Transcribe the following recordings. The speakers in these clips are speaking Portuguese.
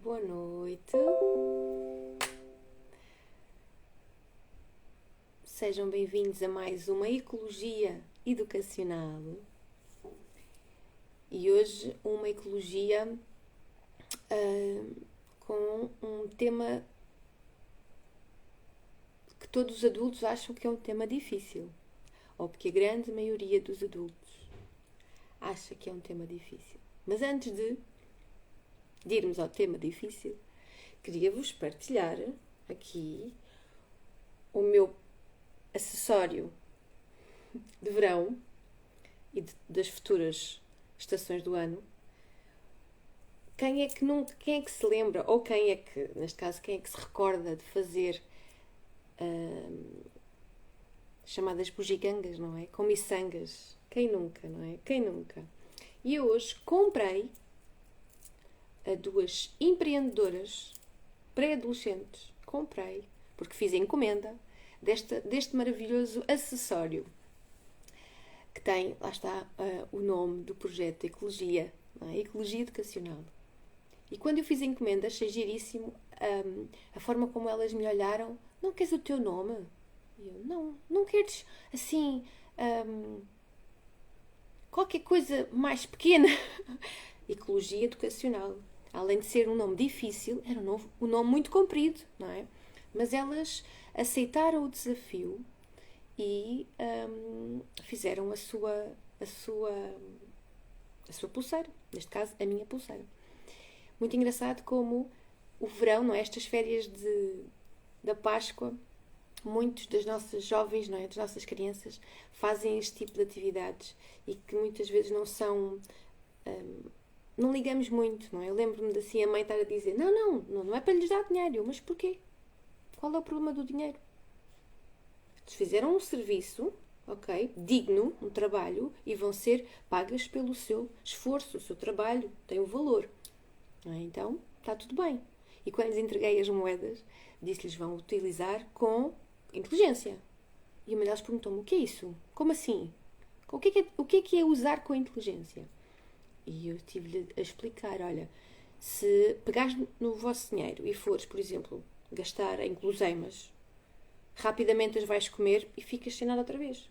Boa noite. Sejam bem-vindos a mais uma Ecologia Educacional. E hoje uma ecologia com um tema que todos os adultos acham que é um tema difícil. Ou porque a grande maioria dos adultos acha que é um tema difícil. Mas antes de irmos ao tema difícil, queria-vos partilhar aqui o meu acessório de verão e das futuras estações do ano. Quem é que se lembra, ou neste caso, quem é que se recorda de fazer chamadas bugigangas, não é? Com miçangas. Quem nunca, não é? Quem nunca? E eu hoje comprei a duas empreendedoras pré-adolescentes. Comprei, porque fiz a encomenda deste maravilhoso acessório que tem, lá está, o nome do projeto Ecologia, não é? Ecologia Educacional. E quando eu fiz a encomenda, achei giríssimo a forma como elas me olharam. Não queres o teu nome? E eu, não queres, assim, qualquer coisa mais pequena? Ecologia Educacional. Além de ser um nome difícil, era um nome muito comprido, não é? Mas elas aceitaram o desafio e fizeram a sua pulseira. Neste caso, a minha pulseira. Muito engraçado como o verão, não é? Estas férias da Páscoa, muitos das nossas jovens, não é? Das nossas crianças, fazem este tipo de atividades e que muitas vezes não são... não ligamos muito, não é? Eu lembro-me assim a mãe estar a dizer não é para lhes dar dinheiro. Mas porquê? Qual é o problema do dinheiro? Eles fizeram um serviço, ok, digno, um trabalho, e vão ser pagas pelo seu esforço, o seu trabalho, tem um valor. Não é? Então, está tudo bem. E quando lhes entreguei as moedas, disse-lhes vão utilizar com inteligência. E uma delas perguntou-me, o que é isso? Como assim? O que é usar com inteligência? E eu tive-lhe a explicar, olha, se pegares no vosso dinheiro e fores, por exemplo, gastar em guloseimas, rapidamente as vais comer e ficas sem nada outra vez.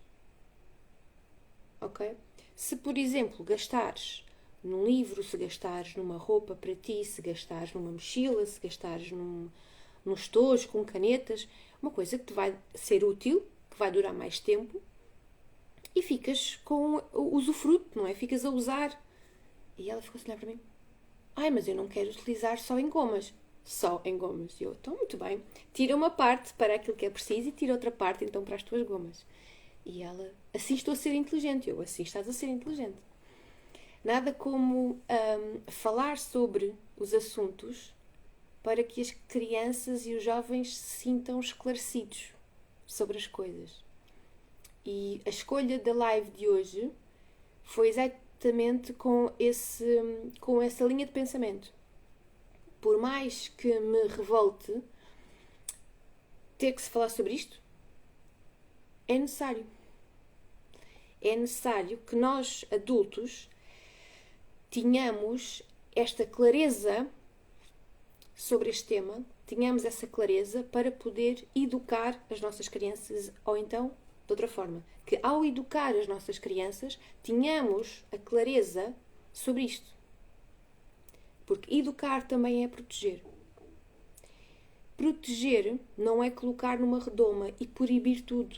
Ok? Se, por exemplo, gastares num livro, se gastares numa roupa para ti, se gastares numa mochila, se gastares num estojo com canetas, uma coisa que te vai ser útil, que vai durar mais tempo e ficas com o usufruto, não é? Ficas a usar. E ela ficou assim a olhar para mim. Mas eu não quero utilizar só em gomas. Só em gomas. E eu, então, muito bem. Tira uma parte para aquilo que é preciso e tira outra parte, então, para as tuas gomas. E ela, assim estou a ser inteligente. Eu, assim estás a ser inteligente. Nada como falar sobre os assuntos para que as crianças e os jovens se sintam esclarecidos sobre as coisas. E a escolha da live de hoje foi exatamente com essa linha de pensamento. Por mais que me revolte ter que se falar sobre isto, é necessário. É necessário que nós, adultos, tenhamos esta clareza sobre este tema, tenhamos essa clareza para poder educar as nossas crianças, ou então, de outra forma, que ao educar as nossas crianças, tenhamos a clareza sobre isto. Porque educar também é proteger. Proteger não é colocar numa redoma e proibir tudo.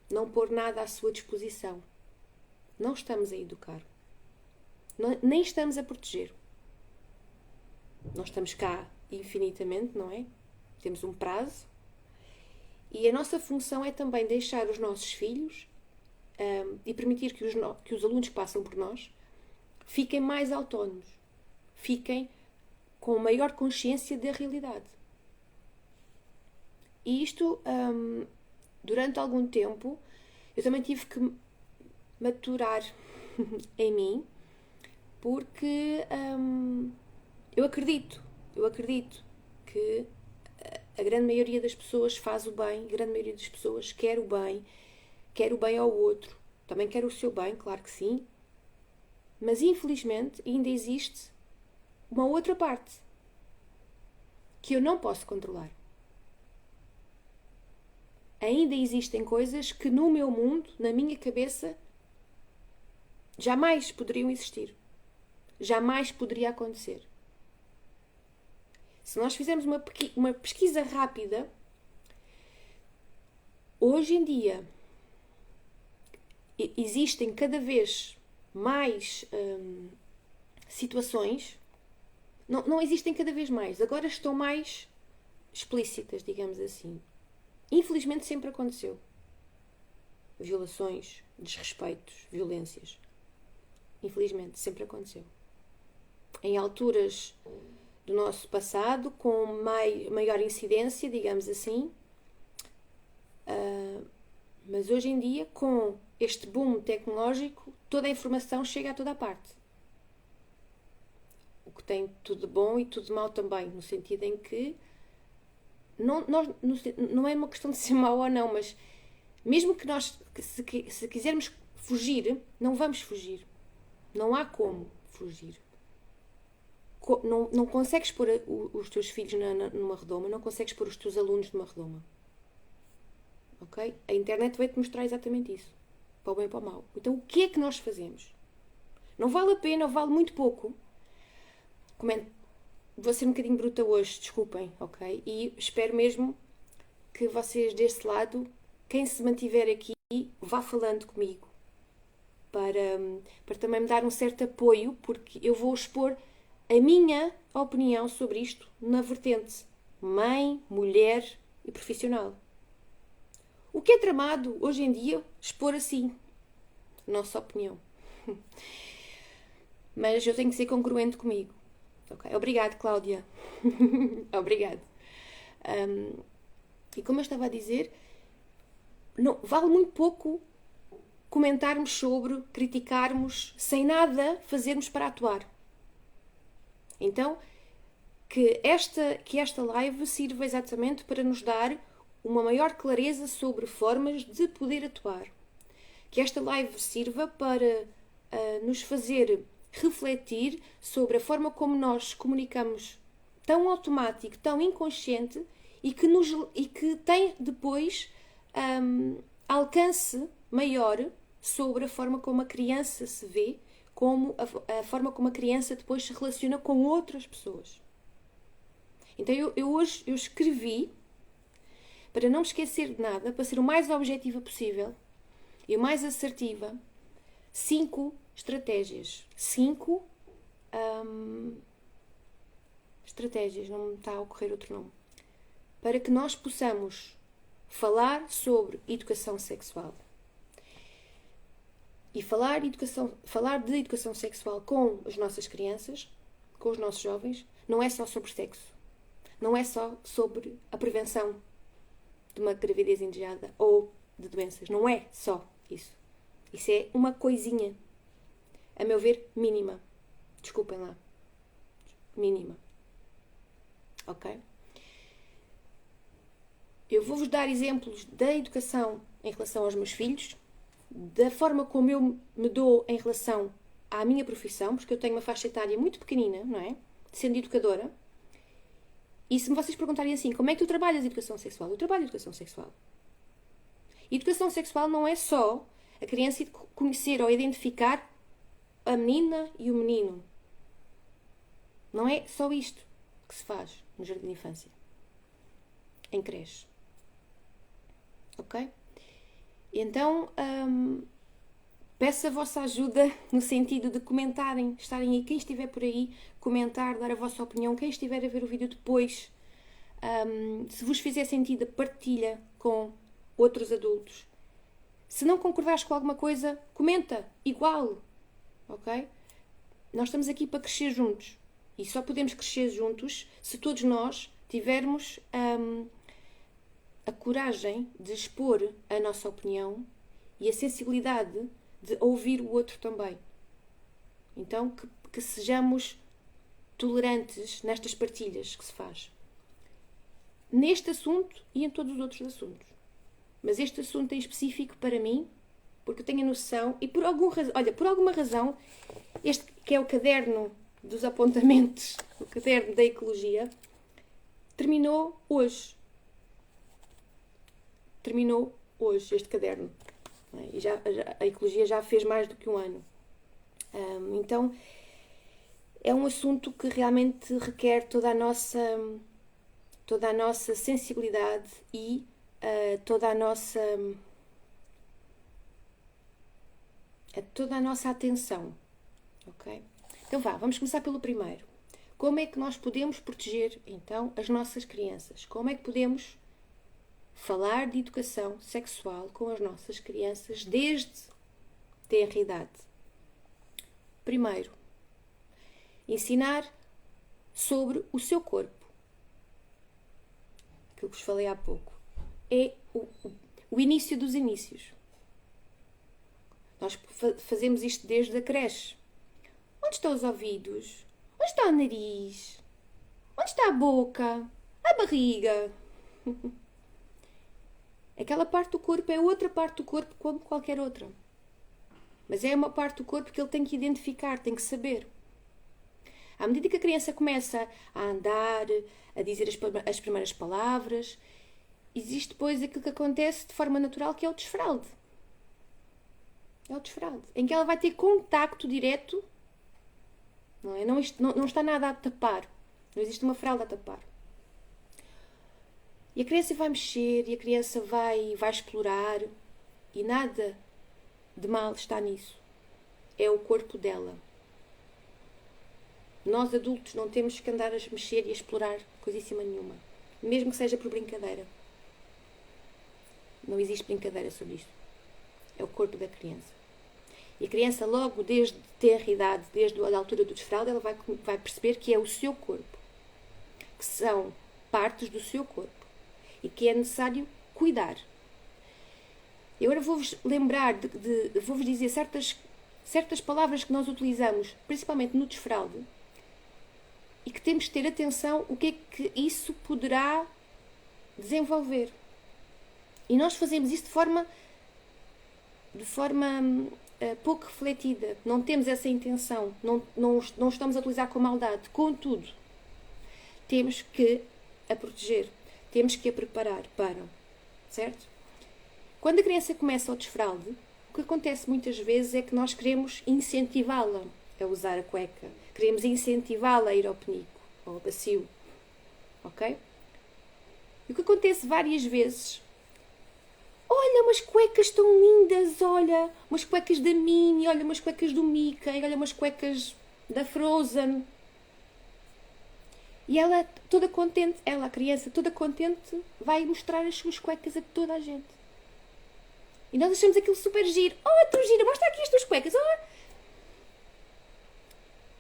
Não pôr nada à sua disposição. Não estamos a educar. Nem estamos a proteger. Nós estamos cá infinitamente, não é? Temos um prazo. E a nossa função é também deixar os nossos filhos e permitir que os alunos que passam por nós fiquem mais autónomos. Fiquem com maior consciência da realidade. E isto, durante algum tempo, eu também tive que maturar em mim, porque eu acredito que a grande maioria das pessoas faz o bem, a grande maioria das pessoas quer o bem ao outro, também quer o seu bem, claro que sim, mas infelizmente ainda existe uma outra parte, que eu não posso controlar. Ainda existem coisas que no meu mundo, na minha cabeça, jamais poderiam existir. Jamais poderia acontecer. Se nós fizermos uma pesquisa rápida, hoje em dia existem cada vez mais situações, não existem cada vez mais, agora estão mais explícitas, digamos assim. Infelizmente sempre aconteceu. Violações, desrespeitos, violências. Infelizmente sempre aconteceu. Em alturas do nosso passado, com maior incidência, digamos assim. Mas hoje em dia, com este boom tecnológico, toda a informação chega a toda a parte. O que tem tudo de bom e tudo de mau também, no sentido em que não é uma questão de ser mau ou não, mas mesmo que nós, se quisermos fugir, não vamos fugir. Não há como fugir. Não consegues pôr os teus filhos numa redoma, não consegues pôr os teus alunos numa redoma. Ok? A internet vai-te mostrar exatamente isso. Para o bem e para o mal. Então, o que é que nós fazemos? Não vale a pena, ou vale muito pouco. Vou ser um bocadinho bruta hoje, desculpem, ok? E espero mesmo que vocês desse lado, quem se mantiver aqui, vá falando comigo. Para também me dar um certo apoio, porque eu vou expor a minha opinião sobre isto na vertente mãe, mulher e profissional. O que é tramado hoje em dia expor assim, nossa opinião. Mas eu tenho que ser congruente comigo. Okay. Obrigado, Cláudia. Obrigado. E como eu estava a dizer, não, vale muito pouco comentarmos sobre, criticarmos, sem nada fazermos para atuar. Então, que esta live sirva exatamente para nos dar uma maior clareza sobre formas de poder atuar. Que esta live sirva para nos fazer refletir sobre a forma como nós comunicamos tão automático, tão inconsciente e que tem depois alcance maior sobre a forma como a criança se vê, como a forma como a criança depois se relaciona com outras pessoas. Então hoje eu escrevi, para não me esquecer de nada, para ser o mais objetiva possível e o mais assertiva, 5 estratégias. 5 estratégias, não me está a ocorrer outro nome. Para que nós possamos falar sobre educação sexual. E falar de educação sexual com as nossas crianças, com os nossos jovens, não é só sobre sexo. Não é só sobre a prevenção de uma gravidez indesejada ou de doenças. Não é só isso. Isso é uma coisinha, a meu ver, mínima. Desculpem lá. Mínima. Ok? Eu vou-vos dar exemplos da educação em relação aos meus filhos, da forma como eu me dou em relação à minha profissão, porque eu tenho uma faixa etária muito pequenina, não é? Sendo educadora. E se vocês perguntarem assim, como é que tu trabalhas educação sexual? Eu trabalho educação sexual. Educação sexual não é só a criança conhecer ou identificar a menina e o menino. Não é só isto que se faz no jardim de infância. Em creche. Ok? Então, peço a vossa ajuda no sentido de comentarem, estarem aí, quem estiver por aí, comentar, dar a vossa opinião, quem estiver a ver o vídeo depois, se vos fizer sentido, partilha com outros adultos. Se não concordares com alguma coisa, comenta, igual, ok? Nós estamos aqui para crescer juntos e só podemos crescer juntos se todos nós tivermos a coragem de expor a nossa opinião e a sensibilidade de ouvir o outro também. Então, que sejamos tolerantes nestas partilhas que se faz. Neste assunto e em todos os outros assuntos. Mas este assunto em específico para mim, porque eu tenho a noção, e por alguma razão, este que é o caderno dos apontamentos, o caderno da ecologia, terminou hoje. Terminou hoje este caderno. E a ecologia já fez mais do que um ano. Então, é um assunto que realmente requer toda a nossa sensibilidade e toda a nossa atenção. Ok? Então vamos começar pelo primeiro. Como é que nós podemos proteger, então, as nossas crianças? Como é que podemos falar de educação sexual com as nossas crianças desde tenra idade? Primeiro, ensinar sobre o seu corpo. Aquilo que vos falei há pouco. É o início dos inícios. Nós fazemos isto desde a creche. Onde estão os ouvidos? Onde está o nariz? Onde está a boca? A barriga? Aquela parte do corpo é outra parte do corpo como qualquer outra. Mas é uma parte do corpo que ele tem que identificar, tem que saber. À medida que a criança começa a andar, a dizer as primeiras palavras, existe depois aquilo que acontece de forma natural, que é o desfralde. É o desfralde, em que ela vai ter contacto direto, não é? Não está nada a tapar. Não existe uma fralda a tapar. E a criança vai mexer, e a criança vai explorar, e nada de mal está nisso. É o corpo dela. Nós adultos não temos que andar a mexer e a explorar coisíssima nenhuma. Mesmo que seja por brincadeira. Não existe brincadeira sobre isto. É o corpo da criança. E a criança, logo desde tenra idade, desde a altura do desfralde, ela vai perceber que é o seu corpo. Que são partes do seu corpo. E que é necessário cuidar. Eu agora vou-vos lembrar, vou-vos dizer certas palavras que nós utilizamos, principalmente no desfralde, e que temos de ter atenção o que é que isso poderá desenvolver. E nós fazemos isso de forma pouco refletida. Não temos essa intenção. Não estamos a utilizar com maldade. Contudo, temos que a proteger. Temos que a preparar para. Certo? Quando a criança começa o desfralde, o que acontece muitas vezes é que nós queremos incentivá-la a usar a cueca. Queremos incentivá-la a ir ao penico ou ao bacio. Ok? E o que acontece várias vezes: olha, umas cuecas tão lindas, olha, umas cuecas da Minnie, olha, umas cuecas do Mickey, olha, umas cuecas da Frozen. E ela, toda contente, a criança, toda contente, vai mostrar as suas cuecas a toda a gente. E nós achamos aquilo super giro. Oh, tão gira, mostra aqui as tuas cuecas. Oh.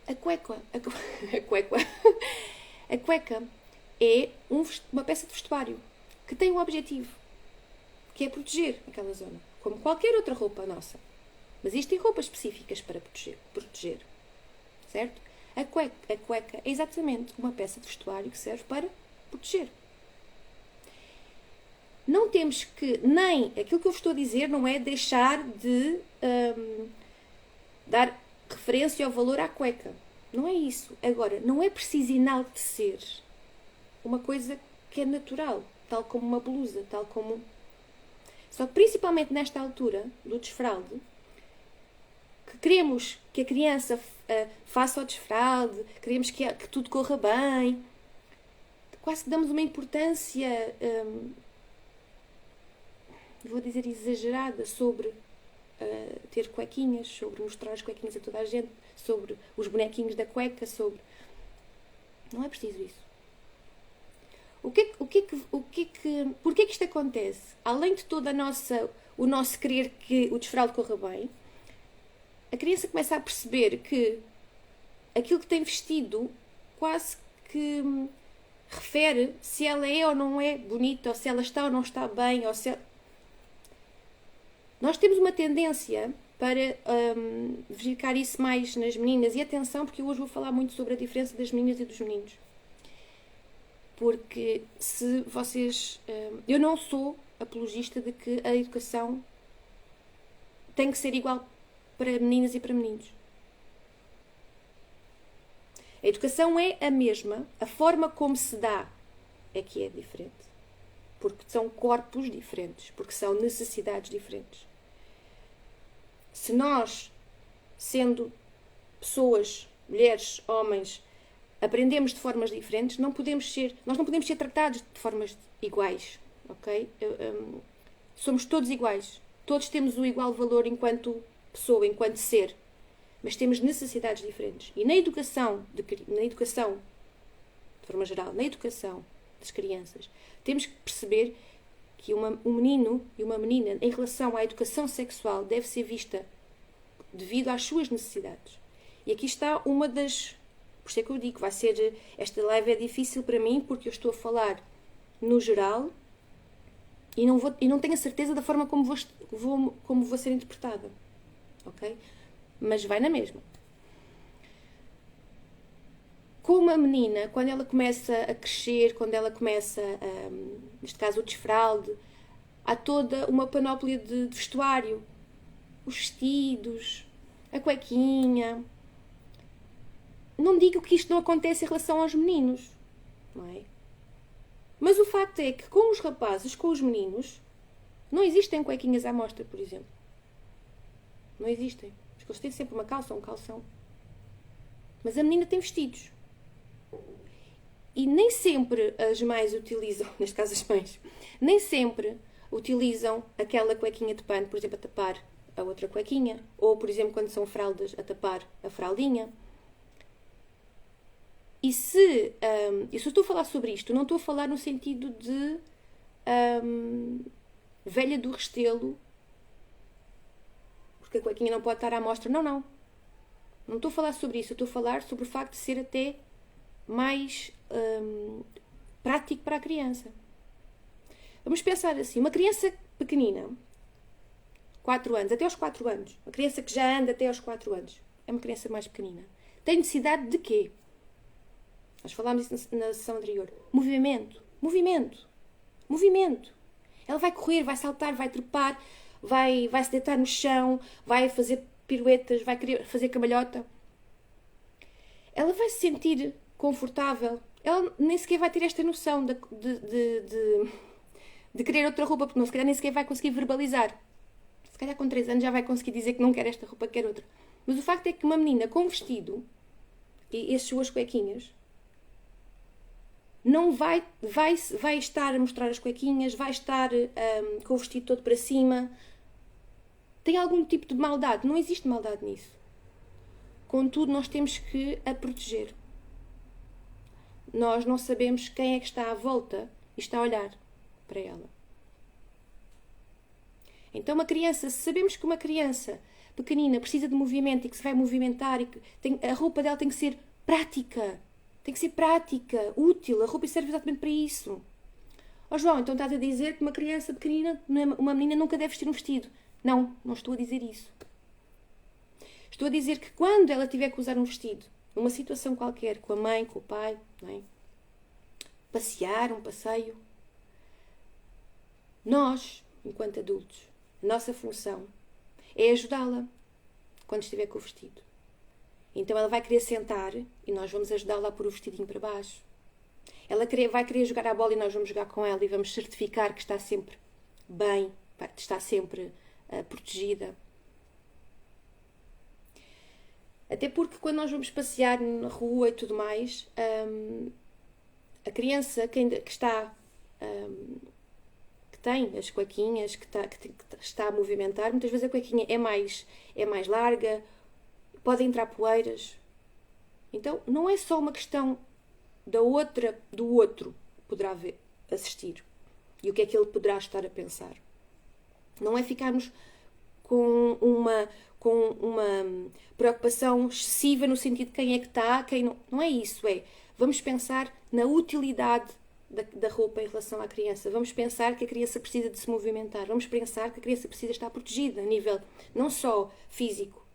A cueca é uma peça de vestuário que tem um objetivo, que é proteger aquela zona, como qualquer outra roupa nossa. Mas isto tem roupas específicas para proteger. Certo? A cueca é exatamente uma peça de vestuário que serve para proteger. Não temos que, nem aquilo que eu vos estou a dizer não é deixar de dar referência ou valor à cueca. Não é isso. Agora, não é preciso enaltecer uma coisa que é natural, tal como uma blusa, tal como... Só que principalmente nesta altura do desfralde, que queremos que a criança faça o desfralde, queremos que tudo corra bem, quase que damos uma importância, vou dizer exagerada, sobre ter cuequinhas, sobre mostrar as cuequinhas a toda a gente, sobre os bonequinhos da cueca, sobre... Não é preciso isso. Porquê que isto acontece? Além de todo o nosso querer que o desfralde corra bem, a criança começa a perceber que aquilo que tem vestido quase que refere se ela é ou não é bonita, ou se ela está ou não está bem, ou se... Nós temos uma tendência para verificar isso mais nas meninas. E atenção, porque eu hoje vou falar muito sobre a diferença das meninas e dos meninos. Porque se vocês... eu não sou apologista de que a educação tem que ser igual para meninas e para meninos. A educação é a mesma. A forma como se dá é que é diferente. Porque são corpos diferentes, porque são necessidades diferentes. Se nós, sendo pessoas, mulheres, homens, aprendemos de formas diferentes, nós não podemos ser tratados de formas iguais, ok? Somos todos iguais. Todos temos o igual valor enquanto pessoa, enquanto ser. Mas temos necessidades diferentes. E na educação, de forma geral, na educação das crianças, temos que perceber que um menino e uma menina, em relação à educação sexual, deve ser vista devido às suas necessidades. E aqui está uma das... Por isso é que eu digo, esta live é difícil para mim, porque eu estou a falar no geral e não tenho a certeza da forma como vou ser interpretada. Ok? Mas vai na mesma. Como a menina, quando ela começa a crescer, quando ela começa, neste caso o desfralde, há toda uma panóplia de vestuário. Os vestidos, a cuequinha. Não digo que isto não acontece em relação aos meninos, não é? Mas o facto é que com os rapazes, com os meninos, não existem cuequinhas à mostra, por exemplo. Não existem. Eles têm sempre uma calça ou um calção. Mas a menina tem vestidos. E nem sempre as mães utilizam, neste caso as mães, nem sempre utilizam aquela cuequinha de pano, por exemplo, a tapar a outra cuequinha. Ou, por exemplo, quando são fraldas, a tapar a fraldinha. E se eu estou a falar sobre isto, não estou a falar no sentido de velha do Restelo, porque a cuequinha não pode estar à mostra. Não, não. Não estou a falar sobre isso. Eu estou a falar sobre o facto de ser até mais prático para a criança. Vamos pensar assim. Uma criança pequenina, 4 anos, até aos 4 anos, uma criança que já anda até aos 4 anos, é uma criança mais pequenina, tem necessidade de quê? Nós falámos isso na sessão anterior. Movimento. Movimento. Movimento. Ela vai correr, vai saltar, vai trepar, vai se deitar no chão, vai fazer piruetas, vai querer fazer cambalhota. Ela vai se sentir confortável. Ela nem sequer vai ter esta noção de querer outra roupa, porque não, se calhar nem sequer vai conseguir verbalizar. Se calhar com 3 anos já vai conseguir dizer que não quer esta roupa, que quer outra. Mas o facto é que uma menina com vestido e as suas cuequinhas não vai estar a mostrar as cuequinhas, vai estar com o vestido todo para cima. Tem algum tipo de maldade? Não existe maldade nisso. Contudo, nós temos que a proteger. Nós não sabemos quem é que está à volta e está a olhar para ela. Então, se sabemos que uma criança pequenina precisa de movimento e que se vai movimentar e que a roupa dela tem que ser prática. Tem que ser prática, útil. A roupa serve exatamente para isso. João, então estás a dizer que uma criança pequenina, uma menina, nunca deve vestir um vestido. Não, não estou a dizer isso. Estou a dizer que quando ela tiver que usar um vestido, numa situação qualquer, com a mãe, com o pai, não é? Passear, um passeio, nós, enquanto adultos, a nossa função é ajudá-la quando estiver com o vestido. Então ela vai querer sentar e nós vamos ajudá-la a pôr o vestidinho para baixo. Ela vai querer jogar a bola e nós vamos jogar com ela e vamos certificar que está sempre bem, está sempre protegida. Até porque quando nós vamos passear na rua e tudo mais, a criança que tem as cuequinhas, que está a movimentar, muitas vezes a cuequinha é mais larga, podem entrar poeiras. Então, não é só uma questão do outro poderá assistir e o que é que ele poderá estar a pensar. Não é ficarmos com uma preocupação excessiva no sentido de quem é que está, quem não. Não é isso, vamos pensar na utilidade da roupa em relação à criança. Vamos pensar que a criança precisa de se movimentar. Vamos pensar que a criança precisa estar protegida a nível não só físico,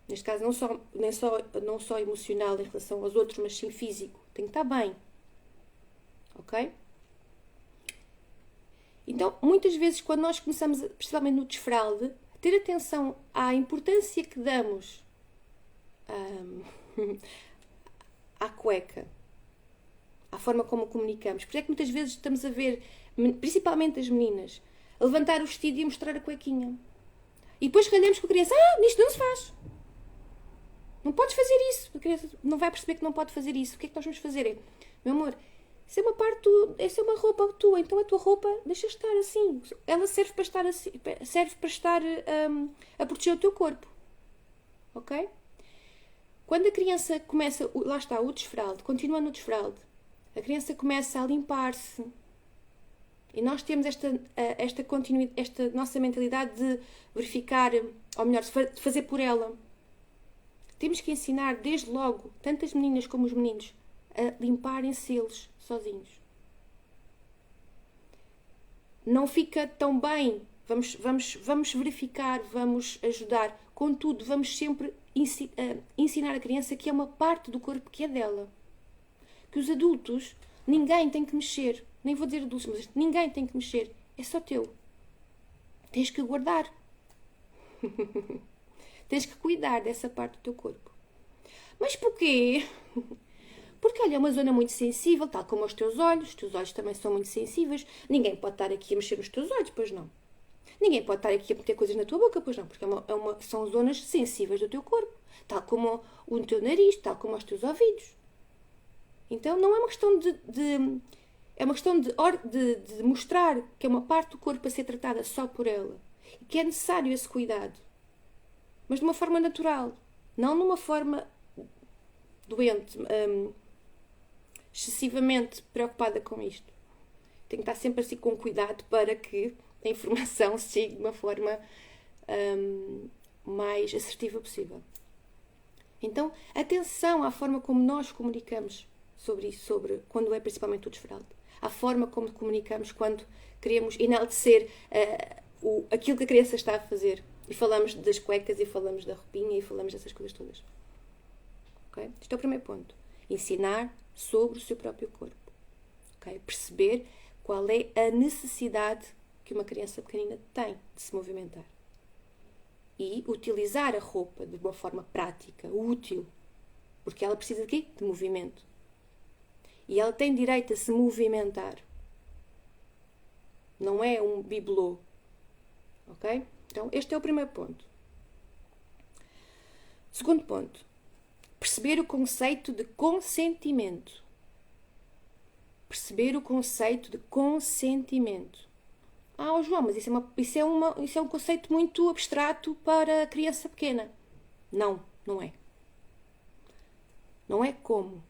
neste caso não só emocional em relação aos outros, mas sim físico. Tem que estar bem. Ok? Então, muitas vezes, quando nós começamos, principalmente no desfralde, a ter atenção à importância que damos à cueca, à forma como comunicamos. Porque é que muitas vezes estamos a ver, principalmente as meninas, a levantar o vestido e a mostrar a cuequinha. E depois ralhamos com a criança, nisto não se faz. Não podes fazer isso. A criança não vai perceber que não pode fazer isso. O que é que nós vamos fazer? Meu amor, isso é uma parte, essa é uma roupa tua, então a tua roupa deixa estar assim. Ela serve para estar assim, serve para estar a proteger o teu corpo. Ok? Quando a criança começa, lá está, o desfralde, continua no desfralde, a criança começa a limpar-se. E nós temos esta nossa mentalidade de verificar, ou melhor, de fazer por ela. Temos que ensinar desde logo, tanto as meninas como os meninos, a limparem-se eles sozinhos. Não fica tão bem. Vamos verificar, vamos ajudar. Contudo, vamos sempre ensinar a criança que é uma parte do corpo que é dela. Que os adultos, ninguém tem que mexer. Nem vou dizer adultos, mas ninguém tem que mexer. É só teu. Tens que guardar. Tens que cuidar dessa parte do teu corpo. Mas porquê? Porque, olha, é uma zona muito sensível, tal como os teus olhos. Os teus olhos também são muito sensíveis. Ninguém pode estar aqui a mexer nos teus olhos, pois não. Ninguém pode estar aqui a meter coisas na tua boca, pois não. Porque são zonas sensíveis do teu corpo. Tal como o teu nariz, tal como os teus ouvidos. Então, não é uma questão é uma questão de mostrar que é uma parte do corpo a ser tratada só por ela. E que é necessário esse cuidado. Mas de uma forma natural. Não numa forma doente, excessivamente preocupada com isto. Tem que estar sempre assim com cuidado para que a informação chegue de uma forma mais assertiva possível. Então, atenção à forma como nós comunicamos sobre isso, sobre quando é principalmente o desfralde. À forma como comunicamos quando queremos enaltecer aquilo que a criança está a fazer. E falamos das cuecas, e falamos da roupinha, e falamos dessas coisas todas. Okay? Este é o primeiro ponto. Ensinar sobre o seu próprio corpo. Okay? Perceber qual é a necessidade que uma criança pequenina tem de se movimentar. E utilizar a roupa de uma forma prática, útil. Porque ela precisa de quê? De movimento. E ela tem direito a se movimentar. Não é um bibelô. Ok? Então, este é o primeiro ponto. Segundo ponto. Perceber o conceito de consentimento. Perceber o conceito de consentimento. João, mas isso é um conceito muito abstrato para a criança pequena. Não, não é. Não é como.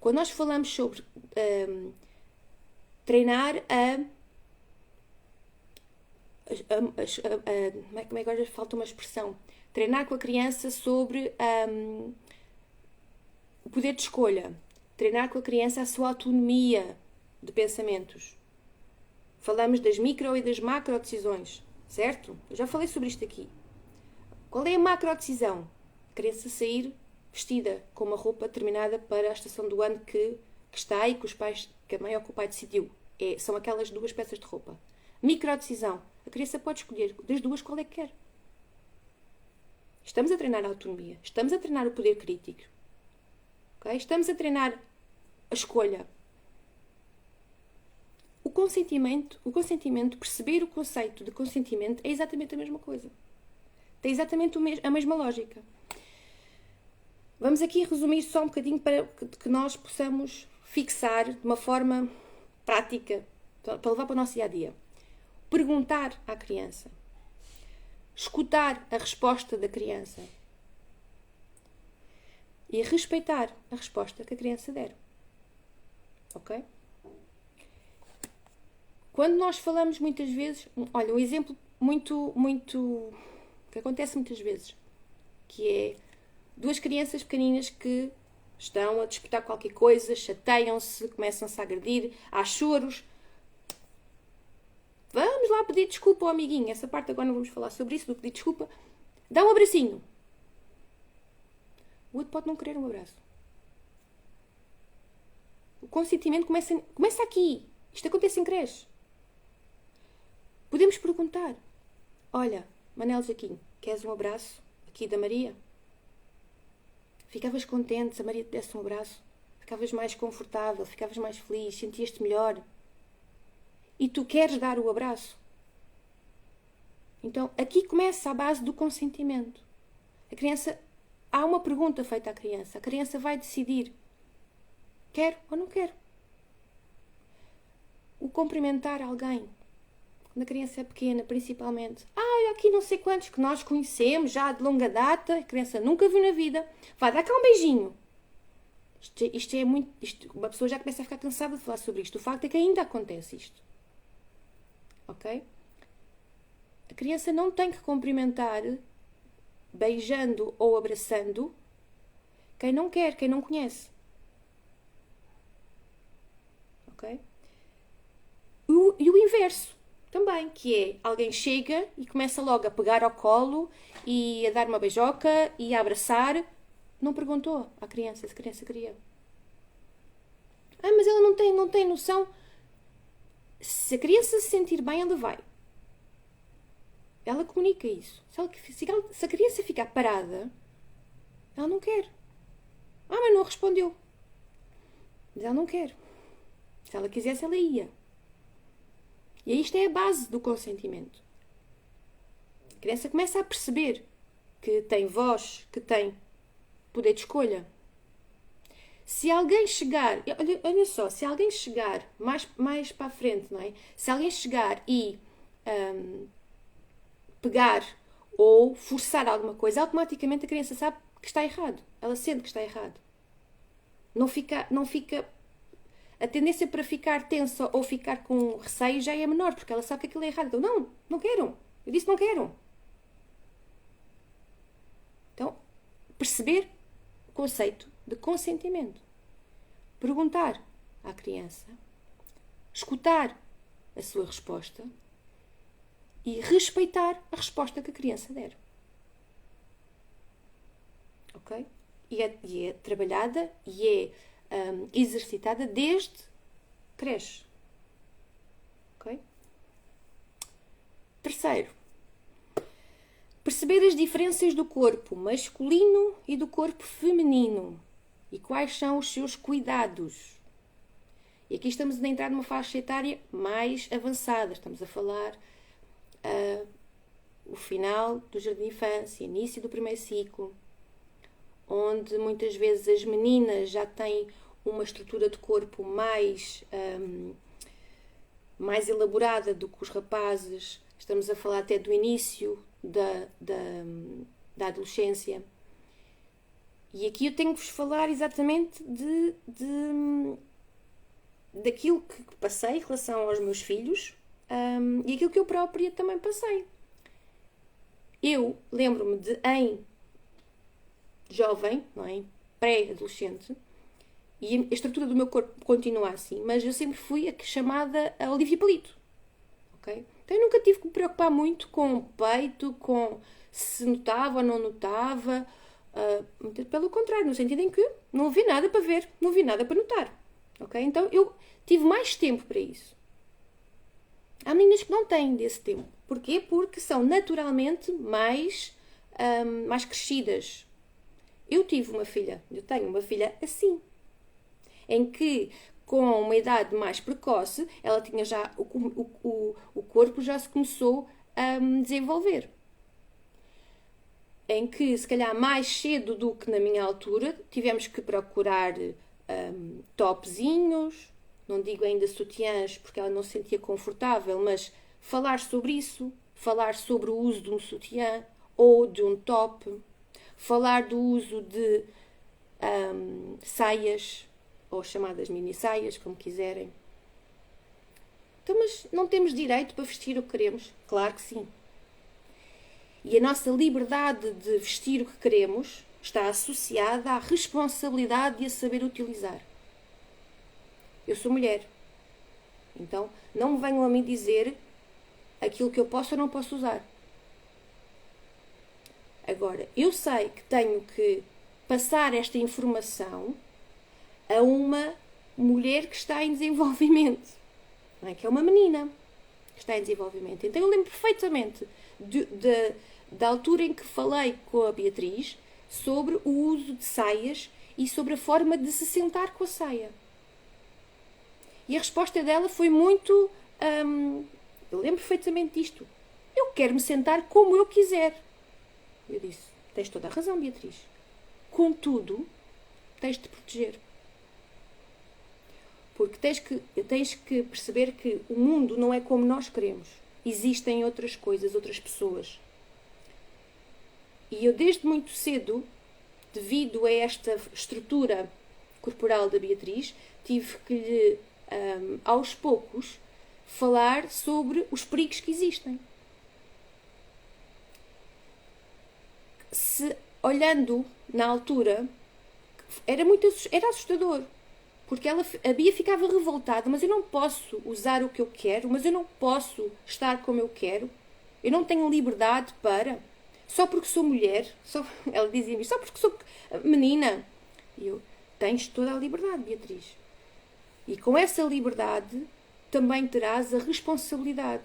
Quando nós falamos sobre treinar como é que agora falta uma expressão? Treinar com a criança sobre o poder de escolha. Treinar com a criança a sua autonomia de pensamentos. Falamos das micro e das macro decisões, certo? Eu já falei sobre isto aqui. Qual é a macro decisão? A criança sair vestida com uma roupa determinada para a estação do ano que está e que a mãe ou que o pai decidiu. São aquelas duas peças de roupa. Micro decisão. A criança pode escolher das duas qual é que quer. Estamos a treinar a autonomia. Estamos a treinar o poder crítico. Okay? Estamos a treinar a escolha. O consentimento, perceber o conceito de consentimento é exatamente a mesma coisa. Tem exatamente a mesma lógica. Vamos aqui resumir só um bocadinho para que nós possamos fixar de uma forma prática, para levar para o nosso dia-a-dia. Perguntar à criança. Escutar a resposta da criança. E respeitar a resposta que a criança der. Ok? Quando nós falamos muitas vezes... Olha, um exemplo muito que acontece muitas vezes, que é duas crianças pequeninas que estão a disputar qualquer coisa, chateiam-se, começam-se a agredir, há choros. Vamos lá pedir desculpa ao amiguinho. Essa parte agora não vamos falar sobre isso, do pedir desculpa. Dá um abracinho. O outro pode não querer um abraço. O consentimento começa aqui. Isto acontece em creche. Podemos perguntar. Olha, Manel Jaquinho, queres um abraço aqui da Maria? Ficavas contente se a Maria te desse um abraço? ficavas mais confortável, ficavas mais feliz, sentias-te melhor. E tu queres dar o abraço. Então, aqui começa a base do consentimento. A criança, há uma pergunta feita à criança. A criança vai decidir: quero ou não quero? O cumprimentar alguém, quando a criança é pequena, principalmente. Olha aqui não sei quantos que nós conhecemos já de longa data, a criança nunca viu na vida. Vai dar cá um beijinho. Isto é muito... uma pessoa já começa a ficar cansada de falar sobre isto. O facto é que ainda acontece isto. Ok? A criança não tem que cumprimentar beijando ou abraçando quem não quer, quem não conhece. Ok? E o inverso também, que é alguém chega e começa logo a pegar ao colo e a dar uma beijoca e a abraçar. Não perguntou à criança se a criança queria. Mas ela não tem noção. Se a criança se sentir bem, ela vai. Ela comunica isso. Se a criança ficar parada, ela não quer. Mas não respondeu. Mas ela não quer. Se ela quisesse, ela ia. E isto é a base do consentimento. A criança começa a perceber que tem voz, que tem poder de escolha. Se alguém chegar... Olha só, se alguém chegar mais para a frente, não é? Se alguém chegar e pegar ou forçar alguma coisa, automaticamente a criança sabe que está errado. Ela sente que está errado. Não fica... A tendência para ficar tensa ou ficar com receio já é menor, porque ela sabe que aquilo é errado. Então, não quero. Eu disse não quero. Então, perceber o conceito de consentimento. Perguntar à criança, escutar a sua resposta e respeitar a resposta que a criança der. Ok? E é trabalhada e é exercitada desde creche. Ok? Terceiro, perceber as diferenças do corpo masculino e do corpo feminino e quais são os seus cuidados. E aqui estamos a entrar numa faixa etária mais avançada. Estamos a falar o final do jardim de infância, início do primeiro ciclo, onde muitas vezes as meninas já têm uma estrutura de corpo mais elaborada do que os rapazes. Estamos a falar até do início da adolescência. E aqui eu tenho que vos falar exatamente daquilo que passei em relação aos meus filhos e aquilo que eu própria também passei. Eu lembro-me de, em jovem, não é? Pré-adolescente, e a estrutura do meu corpo continua assim, mas eu sempre fui a chamada a Olivia Palito. Okay? Então eu nunca tive que me preocupar muito com o peito, com se notava ou não notava. Pelo contrário, no sentido em que não havia nada para ver, não havia nada para notar. Okay? Então eu tive mais tempo para isso. Há meninas que não têm desse tempo. Porquê? Porque são naturalmente mais crescidas. Eu tenho uma filha assim, em que com uma idade mais precoce, ela tinha já, o corpo já se começou a desenvolver. Em que, se calhar mais cedo do que na minha altura, tivemos que procurar topzinhos, não digo ainda sutiãs, porque ela não se sentia confortável, mas falar sobre isso, falar sobre o uso de um sutiã ou de um top, falar do uso de saias, ou chamadas mini saias, como quiserem. Então, mas não temos direito para vestir o que queremos? Claro que sim. E a nossa liberdade de vestir o que queremos está associada à responsabilidade de a saber utilizar. Eu sou mulher. Então, não me venham a mim dizer aquilo que eu posso ou não posso usar. Agora, eu sei que tenho que passar esta informação a uma mulher que está em desenvolvimento, não é? Que é uma menina que está em desenvolvimento. Então eu lembro perfeitamente da altura em que falei com a Beatriz sobre o uso de saias e sobre a forma de se sentar com a saia. E a resposta dela foi muito... eu lembro perfeitamente disto. Eu quero me sentar como eu quiser. Eu disse, tens toda a razão, Beatriz. Contudo, tens de te proteger. Porque tens que perceber que o mundo não é como nós queremos. Existem outras coisas, outras pessoas. E eu desde muito cedo, devido a esta estrutura corporal da Beatriz, tive que lhe, aos poucos, falar sobre os perigos que existem. Olhando na altura, era assustador. Porque a Bia ficava revoltada, mas eu não posso usar o que eu quero, mas eu não posso estar como eu quero. Eu não tenho liberdade para... Só porque sou mulher, ela dizia-me, só porque sou menina. E eu, tens toda a liberdade, Beatriz. E com essa liberdade também terás a responsabilidade,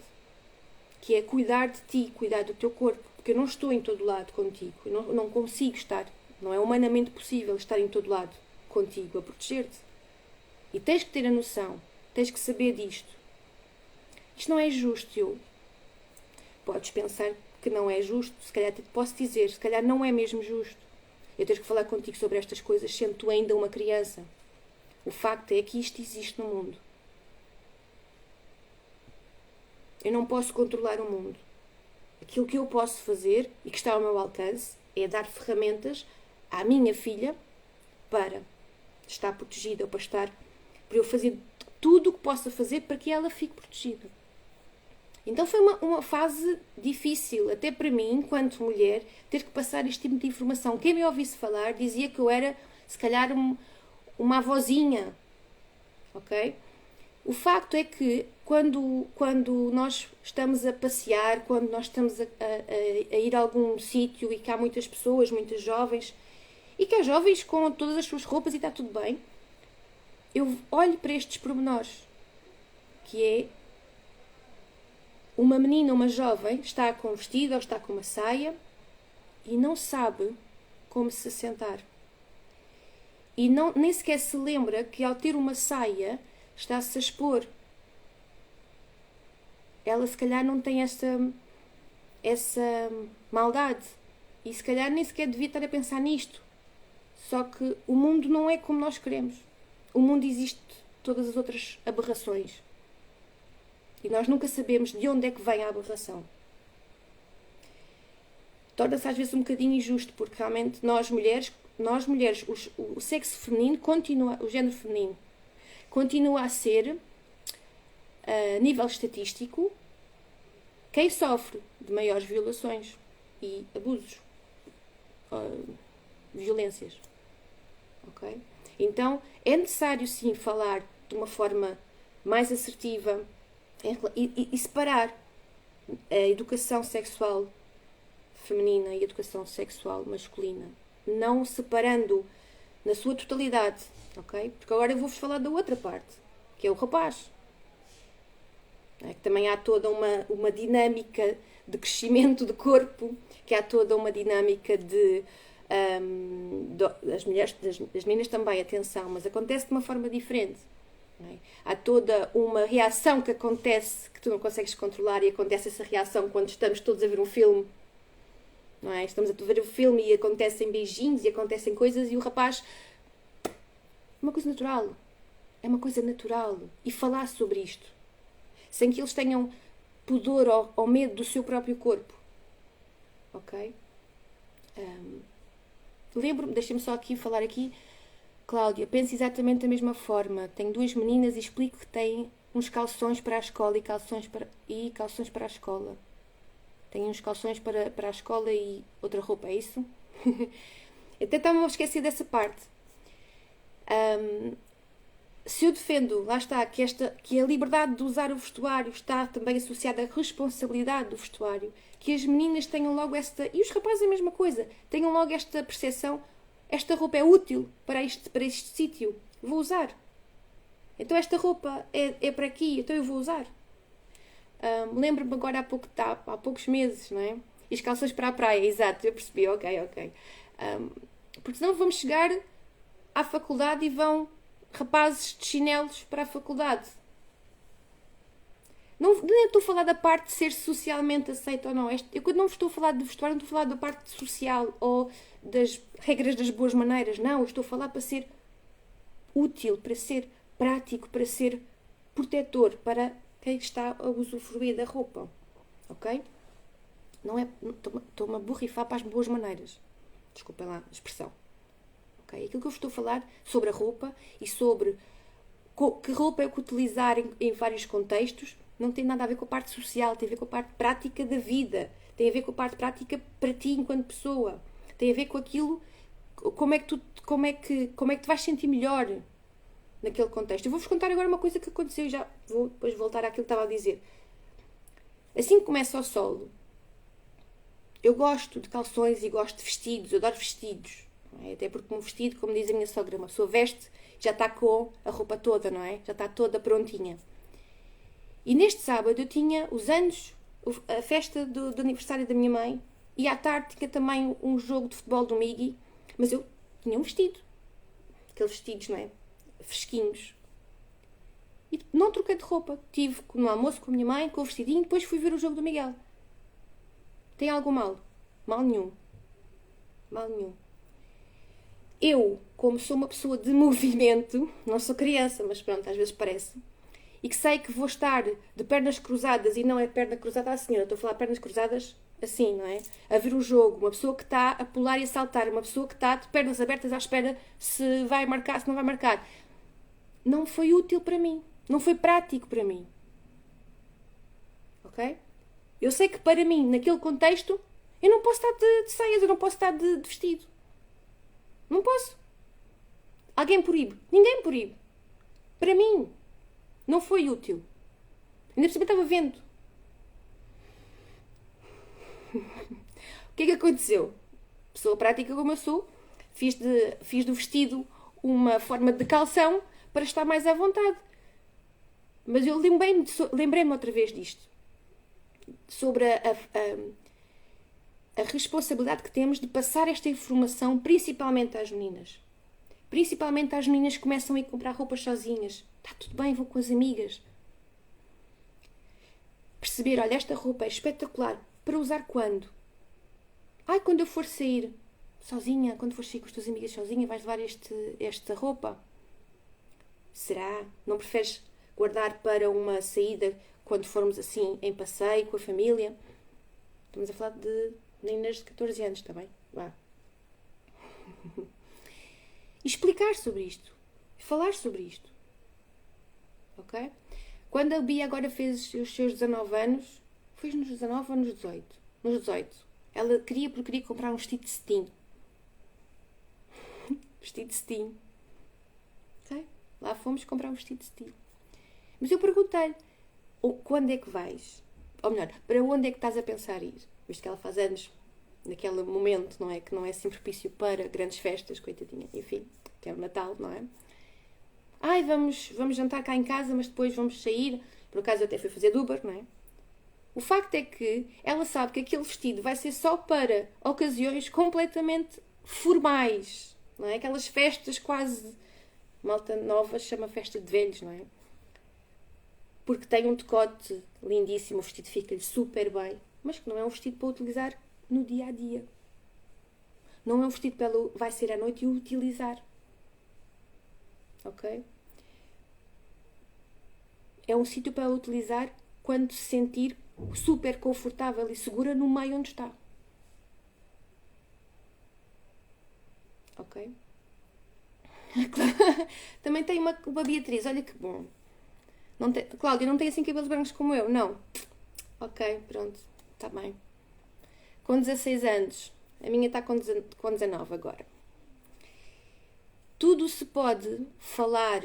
que é cuidar de ti, cuidar do teu corpo. Porque eu não estou em todo lado contigo. Eu não consigo estar. Não é humanamente possível estar em todo lado contigo, a proteger-te. E tens que ter a noção. Tens que saber disto. Isto não é justo, Podes pensar que não é justo. Se calhar te posso dizer, se calhar não é mesmo justo. Eu tenho que falar contigo sobre estas coisas sendo tu ainda uma criança. O facto é que isto existe no mundo. Eu não posso controlar o mundo. Aquilo que eu posso fazer e que está ao meu alcance é dar ferramentas à minha filha para estar protegida ou para eu fazer tudo o que possa fazer para que ela fique protegida. Então foi uma fase difícil, até para mim, enquanto mulher, ter que passar este tipo de informação. Quem me ouvisse falar dizia que eu era, se calhar, uma avózinha. Ok? O facto é que quando nós estamos a passear, quando nós estamos a ir a algum sítio e que há muitas pessoas, muitas jovens, e que há jovens com todas as suas roupas e está tudo bem, eu olho para estes pormenores, que é uma menina, uma jovem, está com um vestido ou está com uma saia e não sabe como se sentar. E nem sequer se lembra que ao ter uma saia está-se a expor. Ela se calhar não tem essa maldade. E se calhar nem sequer devia estar a pensar nisto. Só que o mundo não é como nós queremos. O mundo existe todas as outras aberrações. E nós nunca sabemos de onde é que vem a aberração. Torna-se às vezes um bocadinho injusto, porque realmente nós mulheres, o sexo feminino o género feminino, continua a ser, a nível estatístico, quem sofre de maiores violações e abusos, violências. Ok? Então, é necessário sim falar de uma forma mais assertiva e separar a educação sexual feminina e a educação sexual masculina, não separando na sua totalidade, ok? Porque agora eu vou-vos falar da outra parte, que é o rapaz. Que também há toda uma dinâmica de crescimento de corpo, que há toda uma dinâmica das meninas também, atenção, mas acontece de uma forma diferente. Há toda uma reação que acontece, que tu não consegues controlar, e acontece essa reação quando estamos todos a ver um filme. Não é? Estamos a ver o filme e acontecem beijinhos e acontecem coisas, e o rapaz... É uma coisa natural. É uma coisa natural. E falar sobre isto, sem que eles tenham pudor ou medo do seu próprio corpo. Ok? Lembro-me, deixem-me só falar aqui, Cláudia, penso exatamente da mesma forma. Tenho 2 meninas e explico que têm uns calções para a escola e calções para a escola. Tenho uns calções para a escola e outra roupa, é isso? Até estava a esquecer dessa parte. Se eu defendo, lá está, que a liberdade de usar o vestuário está também associada à responsabilidade do vestuário, que as meninas tenham logo e os rapazes a mesma coisa, tenham logo esta percepção, esta roupa é útil para este sítio, vou usar. Então esta roupa é para aqui, então eu vou usar. Lembro-me agora há poucos meses, não é? E as calções para a praia, exato, eu percebi, ok. Porque senão vamos chegar à faculdade e vão rapazes de chinelos para a faculdade. Não, nem estou a falar da parte de ser socialmente aceito ou não. Eu quando não estou a falar de vestuário, não estou a falar da parte social ou das regras das boas maneiras. Não, eu estou a falar para ser útil, para ser prático, para ser protetor para quem está a usufruir da roupa. Ok? Não é. Estou-me a borrifar para as boas maneiras. Desculpem lá a expressão. Ok? Aquilo que eu estou a falar sobre a roupa e sobre que roupa é que utilizar em vários contextos não tem nada a ver com a parte social, tem a ver com a parte prática da vida, tem a ver com a parte prática para ti enquanto pessoa, tem a ver com aquilo, como é que te vais sentir melhor naquele contexto. Eu vou-vos contar agora uma coisa que aconteceu e já vou depois voltar àquilo que estava a dizer. Assim que começa o solo, eu gosto de calções e gosto de vestidos, eu adoro vestidos. Não é? Até porque um vestido, como diz a minha sogra, uma pessoa veste, já está com a roupa toda, não é? Já está toda prontinha. E neste sábado eu tinha os anos, a festa do aniversário da minha mãe, e à tarde tinha também um jogo de futebol do Migui, mas eu tinha um vestido. Aqueles vestidos, não é? Fresquinhos. E não troquei de roupa. Tive no almoço com a minha mãe, com o vestidinho, e depois fui ver o jogo do Miguel. Tem algo mal? Mal nenhum. Mal nenhum. Eu, como sou uma pessoa de movimento, não sou criança, mas pronto, às vezes parece, e que sei que vou estar de pernas cruzadas, e não é perna cruzada à senhora, estou a falar pernas cruzadas assim, não é? A ver o jogo, uma pessoa que está a pular e a saltar, uma pessoa que está de pernas abertas à espera se vai marcar, se não vai marcar. Não foi útil para mim, não foi prático para mim. Ok? Eu sei que para mim, naquele contexto, eu não posso estar de saias, eu não posso estar de vestido. Não posso. Alguém proíbe. Ninguém proíbe. Para mim, não foi útil. Ainda por cima estava vendo. O que é que aconteceu? Pessoa prática como eu sou, fiz do vestido uma forma de calção para estar mais à vontade. Mas eu lembrei-me outra vez disto. Sobre a responsabilidade que temos de passar esta informação principalmente às meninas. Principalmente às meninas que começam a ir comprar roupas sozinhas. Está tudo bem, vou com as amigas. Perceber, olha, esta roupa é espetacular. Para usar quando? Quando eu for sair sozinha, quando for sair com as tuas amigas sozinha, vais levar esta roupa? Será? Não preferes guardar para uma saída quando formos assim em passeio com a família? Estamos a falar de meninas de 14 anos também. Vá. E explicar sobre isto. Falar sobre isto. Ok? Quando a Bia agora fez os seus 19 anos, foi nos 19 ou nos 18? Nos 18. Ela queria comprar um vestido de cetim. Vestido de cetim. Ok? Lá fomos comprar um vestido de cetim. Mas eu perguntei-lhe, quando é que vais? Ou melhor, para onde é que estás a pensar ir? Visto que ela faz anos naquele momento, não é? Que não é assim propício para grandes festas, coitadinha. Enfim, que é o Natal, não é? Vamos jantar cá em casa, mas depois vamos sair. Por acaso eu até fui fazer Uber, não é? O facto é que ela sabe que aquele vestido vai ser só para ocasiões completamente formais, não é? Aquelas festas quase... Malta nova chama festa de velhos, não é? Porque tem um decote lindíssimo, o vestido fica-lhe super bem, mas que não é um vestido para utilizar no dia-a-dia. Não é um vestido para ela vai ser à noite e o utilizar. Ok? É um sítio para ela utilizar quando se sentir super confortável e segura no meio onde está. Ok? Também tem uma Beatriz, olha que bom. Cláudia, não tem assim cabelos brancos como eu? Não. Ok, pronto, está bem. Com 16 anos, a minha está com 19 agora. Tudo se pode falar,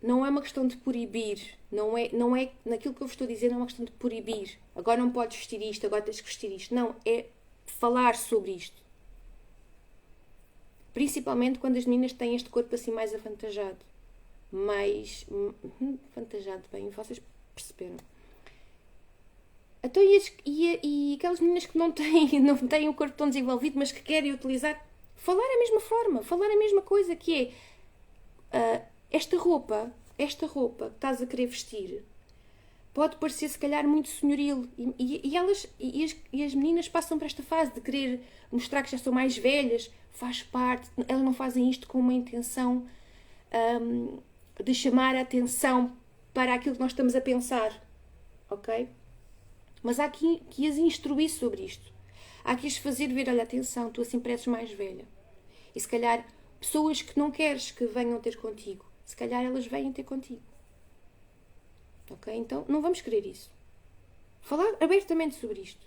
não é uma questão de proibir, não é naquilo que eu vos estou a dizer, não é uma questão de proibir. Agora não podes vestir isto, agora tens que vestir isto. Não, é falar sobre isto. Principalmente quando as meninas têm este corpo assim mais avantajado. Mais avantajado, bem, vocês perceberam. Então, e aquelas meninas que não têm o corpo tão desenvolvido, mas que querem utilizar, falar a mesma forma, falar a mesma coisa, que é esta roupa que estás a querer vestir pode parecer se calhar muito senhoril e as meninas passam por esta fase de querer mostrar que já são mais velhas, faz parte, elas não fazem isto com uma intenção de chamar a atenção para aquilo que nós estamos a pensar, ok? Mas há que as instruir sobre isto, há que as fazer ver, olha, atenção, tu assim pareces mais velha, e se calhar pessoas que não queres que venham ter contigo, se calhar elas vêm ter contigo. Ok? Então, não vamos querer isso. Falar abertamente sobre isto.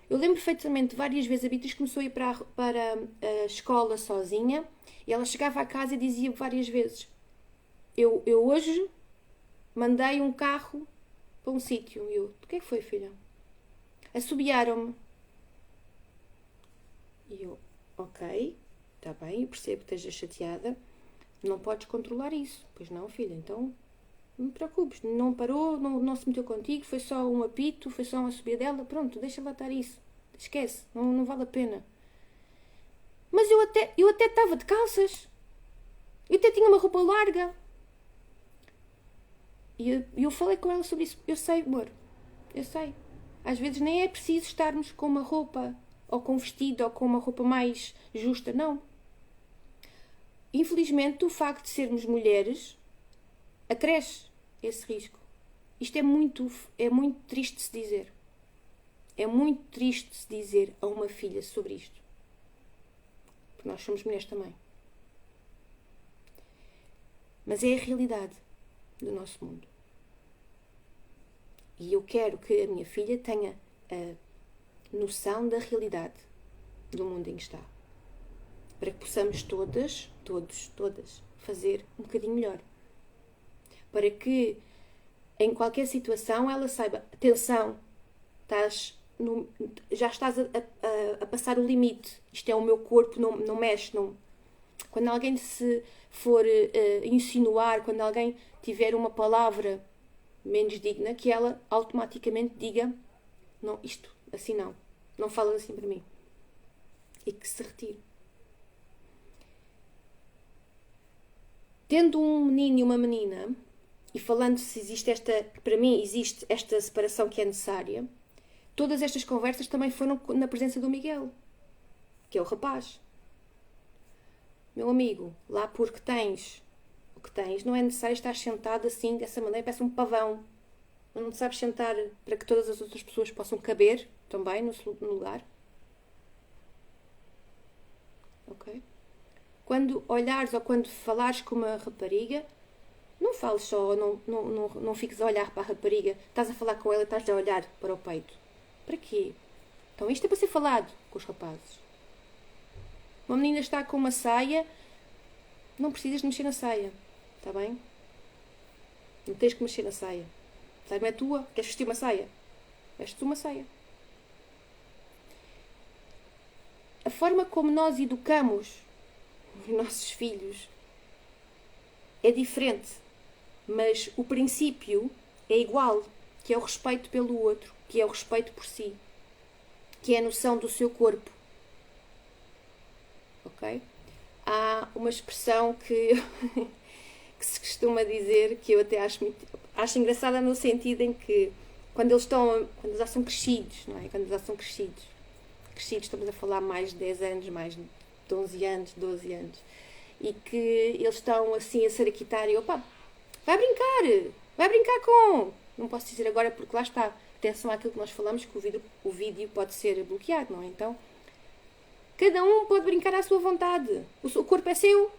Eu lembro perfeitamente, várias vezes a Beatriz começou a ir para a escola sozinha e ela chegava a casa e dizia várias vezes: eu hoje mandei um carro para um sítio. E eu, o que é que foi, filha? Assobiaram-me. E eu, ok, está bem, eu percebo que estejas chateada, não podes controlar isso. Pois não, filha, então não te preocupes, não parou, não se meteu contigo, foi só um apito, foi só uma subida dela, pronto, deixa lá estar isso. Esquece, não vale a pena. Mas eu até estava de calças. Eu até tinha uma roupa larga. E eu falei com ela sobre isso. Eu sei, amor, eu sei. Às vezes nem é preciso estarmos com uma roupa, ou com um vestido, ou com uma roupa mais justa, não. Infelizmente, o facto de sermos mulheres acresce esse risco. Isto é muito triste de se dizer. É muito triste de se dizer a uma filha sobre isto. Porque nós somos mulheres também. Mas é a realidade do nosso mundo. E eu quero que a minha filha tenha a noção da realidade do mundo em que está. Para que possamos todas fazer um bocadinho melhor. Para que em qualquer situação ela saiba, atenção, já estás a passar o limite, isto é o meu corpo, não mexe, não. Quando alguém se for insinuar, quando alguém tiver uma palavra menos digna, que ela automaticamente diga, não, isto, assim não falas assim para mim, e que se retire. Tendo um menino e uma menina, e falando se existe para mim existe esta separação que é necessária, todas estas conversas também foram na presença do Miguel, que é o rapaz. Meu amigo, lá porque tens o que tens, não é necessário estar sentado assim, dessa maneira, parece um pavão. Não te sabes sentar para que todas as outras pessoas possam caber também no lugar. Ok? Quando olhares ou quando falares com uma rapariga, não fales só, não fiques a olhar para a rapariga. Estás a falar com ela e estás a olhar para o peito. Para quê? Então isto é para ser falado com os rapazes. Uma menina está com uma saia, não precisas de mexer na saia. Está bem? Não tens que mexer na saia. A saia não é tua. Queres vestir uma saia? Vestes uma saia. A forma como nós educamos os nossos filhos é diferente, mas o princípio é igual, que é o respeito pelo outro, que é o respeito por si, que é a noção do seu corpo. Ok? Há uma expressão que se costuma dizer, que eu até acho engraçada no sentido em que quando eles já são crescidos, não é? Quando eles já são crescidos, estamos a falar mais de 10 anos, mais de 11 anos, 12 anos, e que eles estão assim a ser e opa, vai brincar com... Não posso dizer agora porque lá está, atenção àquilo que nós falamos, que o vídeo pode ser bloqueado, não é? Então, cada um pode brincar à sua vontade, o corpo é seu,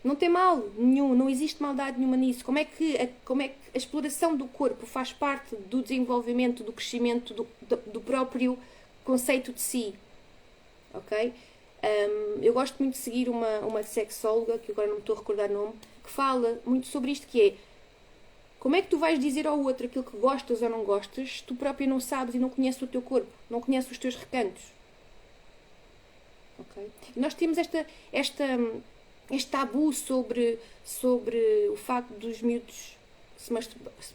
não tem mal nenhum, não existe maldade nenhuma nisso. Como é que a exploração do corpo faz parte do desenvolvimento, do crescimento do próprio conceito de si, ok? Eu gosto muito de seguir uma sexóloga, que agora não me estou a recordar o nome, que fala muito sobre isto, que é como é que tu vais dizer ao outro aquilo que gostas ou não gostas, tu próprio não sabes e não conheces o teu corpo, não conheces os teus recantos. Okay? E nós temos este tabu sobre o facto dos miúdos se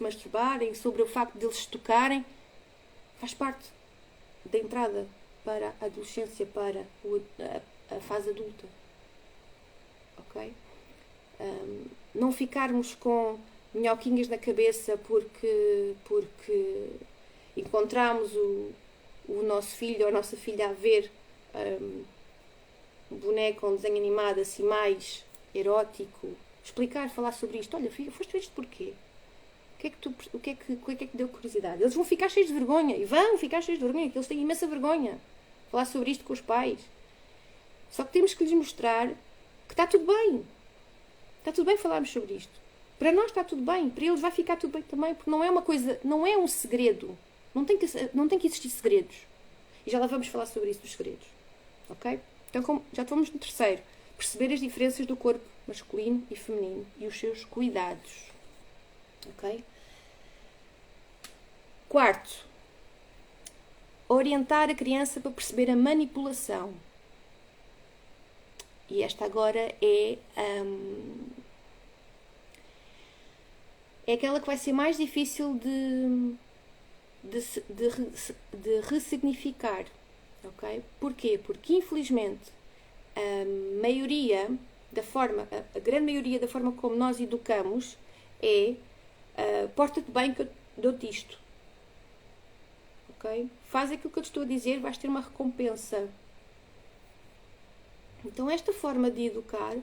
masturbarem, sobre o facto de eles se tocarem. Faz parte da entrada para a adolescência, para a fase adulta. Ok? Não ficarmos com minhoquinhas na cabeça porque encontramos o nosso filho ou a nossa filha a ver um boneco ou um desenho animado assim mais erótico. Explicar, falar sobre isto. Olha, filha, foste ver isto porquê? O que é que deu curiosidade? Eles vão ficar cheios de vergonha. E vão ficar cheios de vergonha, porque eles têm imensa vergonha. Falar sobre isto com os pais. Só que temos que lhes mostrar que está tudo bem. Está tudo bem falarmos sobre isto. Para nós está tudo bem. Para eles vai ficar tudo bem também. Porque não é uma coisa, não é um segredo. Não tem que existir segredos. E já lá vamos falar sobre isso, dos segredos. Ok? Então, já estamos no terceiro. Perceber as diferenças do corpo masculino e feminino e os seus cuidados. Ok? Quarto, orientar a criança para perceber a manipulação. E esta agora é aquela que vai ser mais difícil de ressignificar. Ok? Porquê? Porque infelizmente a grande maioria da forma como nós educamos é porta-te bem que eu dou-te isto. Ok? Faz aquilo que eu te estou a dizer, vais ter uma recompensa. Então esta forma de educar,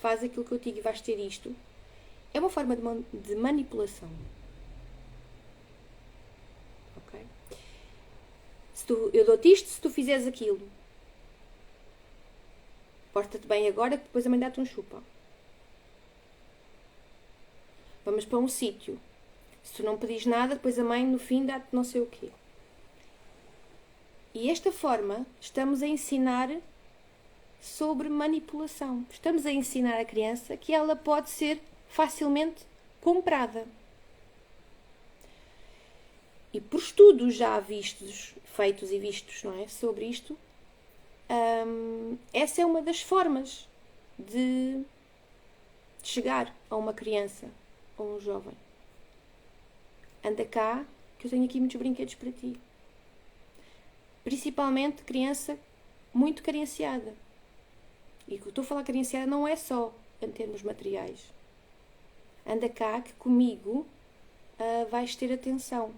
faz aquilo que eu te digo e vais ter isto, é uma forma de manipulação. Ok? Eu dou-te isto se tu fizeres aquilo. Porta-te bem agora que depois a mãe dá-te um chupa. Vamos para um sítio. Se tu não pedis nada, depois a mãe no fim dá-te não sei o quê. E esta forma estamos a ensinar sobre manipulação. Estamos a ensinar a criança que ela pode ser facilmente comprada. E por estudos já feitos e vistos, não é, sobre isto, essa é uma das formas de chegar a uma criança ou um jovem. Anda cá, que eu tenho aqui muitos brinquedos para ti. Principalmente criança muito carenciada. E o que eu estou a falar carenciada não é só em termos materiais. Anda cá que comigo vais ter atenção.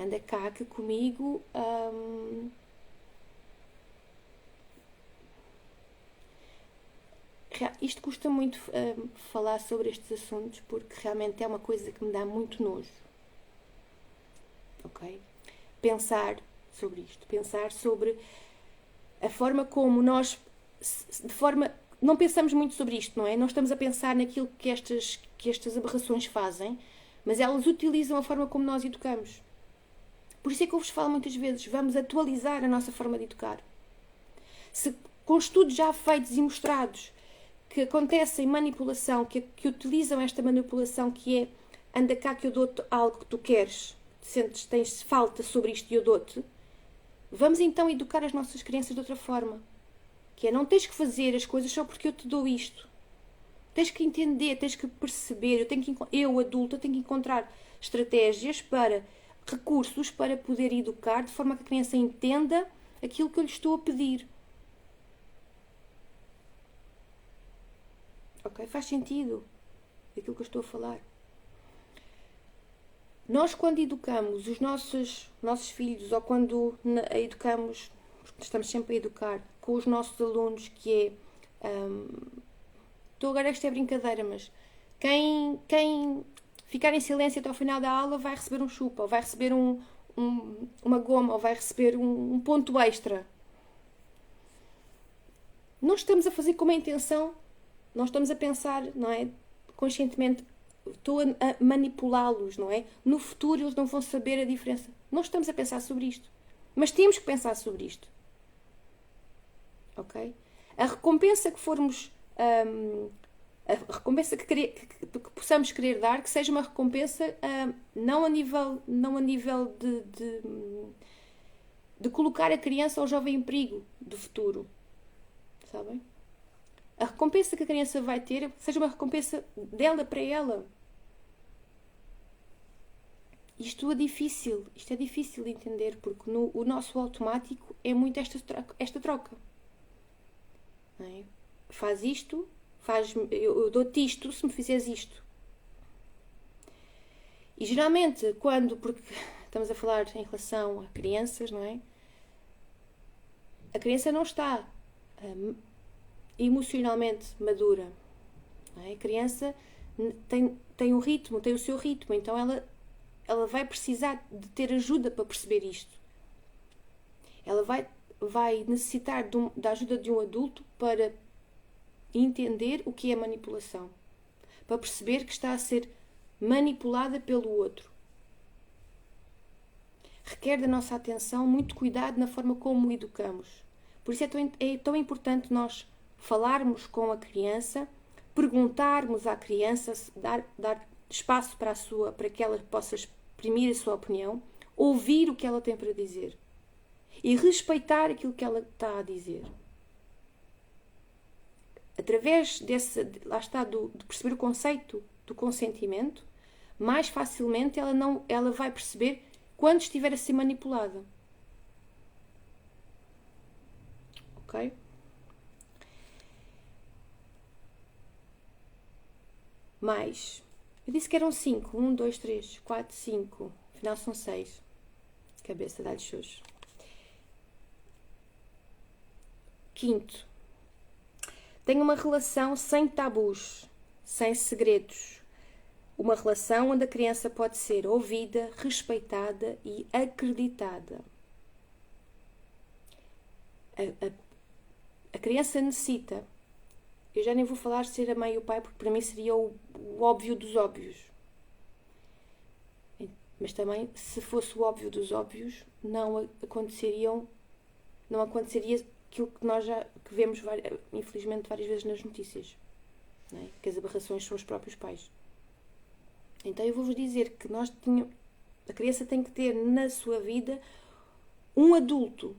Anda cá que comigo isto custa muito falar sobre estes assuntos porque realmente é uma coisa que me dá muito nojo. Ok? Pensar sobre isto. Pensar sobre a forma como nós não pensamos muito sobre isto, não é? Não estamos a pensar naquilo que estas aberrações fazem, mas elas utilizam a forma como nós educamos. Por isso é que eu vos falo muitas vezes, vamos atualizar a nossa forma de educar. Se com estudos já feitos e mostrados que acontece manipulação, que utilizam esta manipulação que é anda cá que eu dou-te algo que tu queres, tens falta sobre isto e eu dou-te, vamos então educar as nossas crianças de outra forma. Que é, não tens que fazer as coisas só porque eu te dou isto. Tens que entender, tens que perceber. Eu adulta, tenho que encontrar estratégias recursos para poder educar de forma que a criança entenda aquilo que eu lhe estou a pedir. Ok? Faz sentido aquilo que eu estou a falar. Nós, quando educamos os nossos filhos ou quando educamos, estamos sempre a educar com os nossos alunos, que é agora isto é brincadeira, mas quem ficar em silêncio até ao final da aula vai receber um chupa, ou vai receber uma goma, ou vai receber um ponto extra. Não estamos a fazer com uma intenção, não estamos a pensar, não é, conscientemente, estou a manipulá-los, não é? No futuro eles não vão saber a diferença. Não estamos a pensar sobre isto, mas temos que pensar sobre isto. Ok? A recompensa que formos a recompensa que possamos querer dar, que seja uma recompensa não a nível de colocar a criança ou o jovem em perigo do futuro, sabem? A recompensa que a criança vai ter seja uma recompensa dela para ela. isto é difícil de entender, porque o nosso automático é muito esta troca. Não é? Faz isto, eu dou-te isto se me fizeres isto. E geralmente, porque estamos a falar em relação a crianças, não é? A criança não está emocionalmente madura. Não é? A criança tem um ritmo, tem o seu ritmo, então ela vai precisar de ter ajuda para perceber isto. Ela vai necessitar da ajuda de um adulto para entender o que é manipulação. Para perceber que está a ser manipulada pelo outro. Requer da nossa atenção muito cuidado na forma como o educamos. Por isso é tão importante nós falarmos com a criança, perguntarmos à criança, dar espaço para que ela possa exprimir a sua opinião, ouvir o que ela tem para dizer e respeitar aquilo que ela está a dizer. Através de perceber o conceito do consentimento, mais facilmente ela vai perceber quando estiver a ser manipulada. Ok? Mais. Eu disse que eram 5. 1, 2, 3, 4, 5. Afinal são 6. Cabeça, dá-lhe xoxo. Quinto. Tenho uma relação sem tabus, sem segredos. Uma relação onde a criança pode ser ouvida, respeitada e acreditada. A criança necessita. Eu já nem vou falar de ser a mãe e o pai, porque para mim seria o óbvio dos óbvios. Mas também, se fosse o óbvio dos óbvios, não aconteceria aquilo que nós que vemos, infelizmente, várias vezes nas notícias. Não é? Que as aberrações são os próprios pais. Então eu vou-vos dizer que a criança tem que ter na sua vida um adulto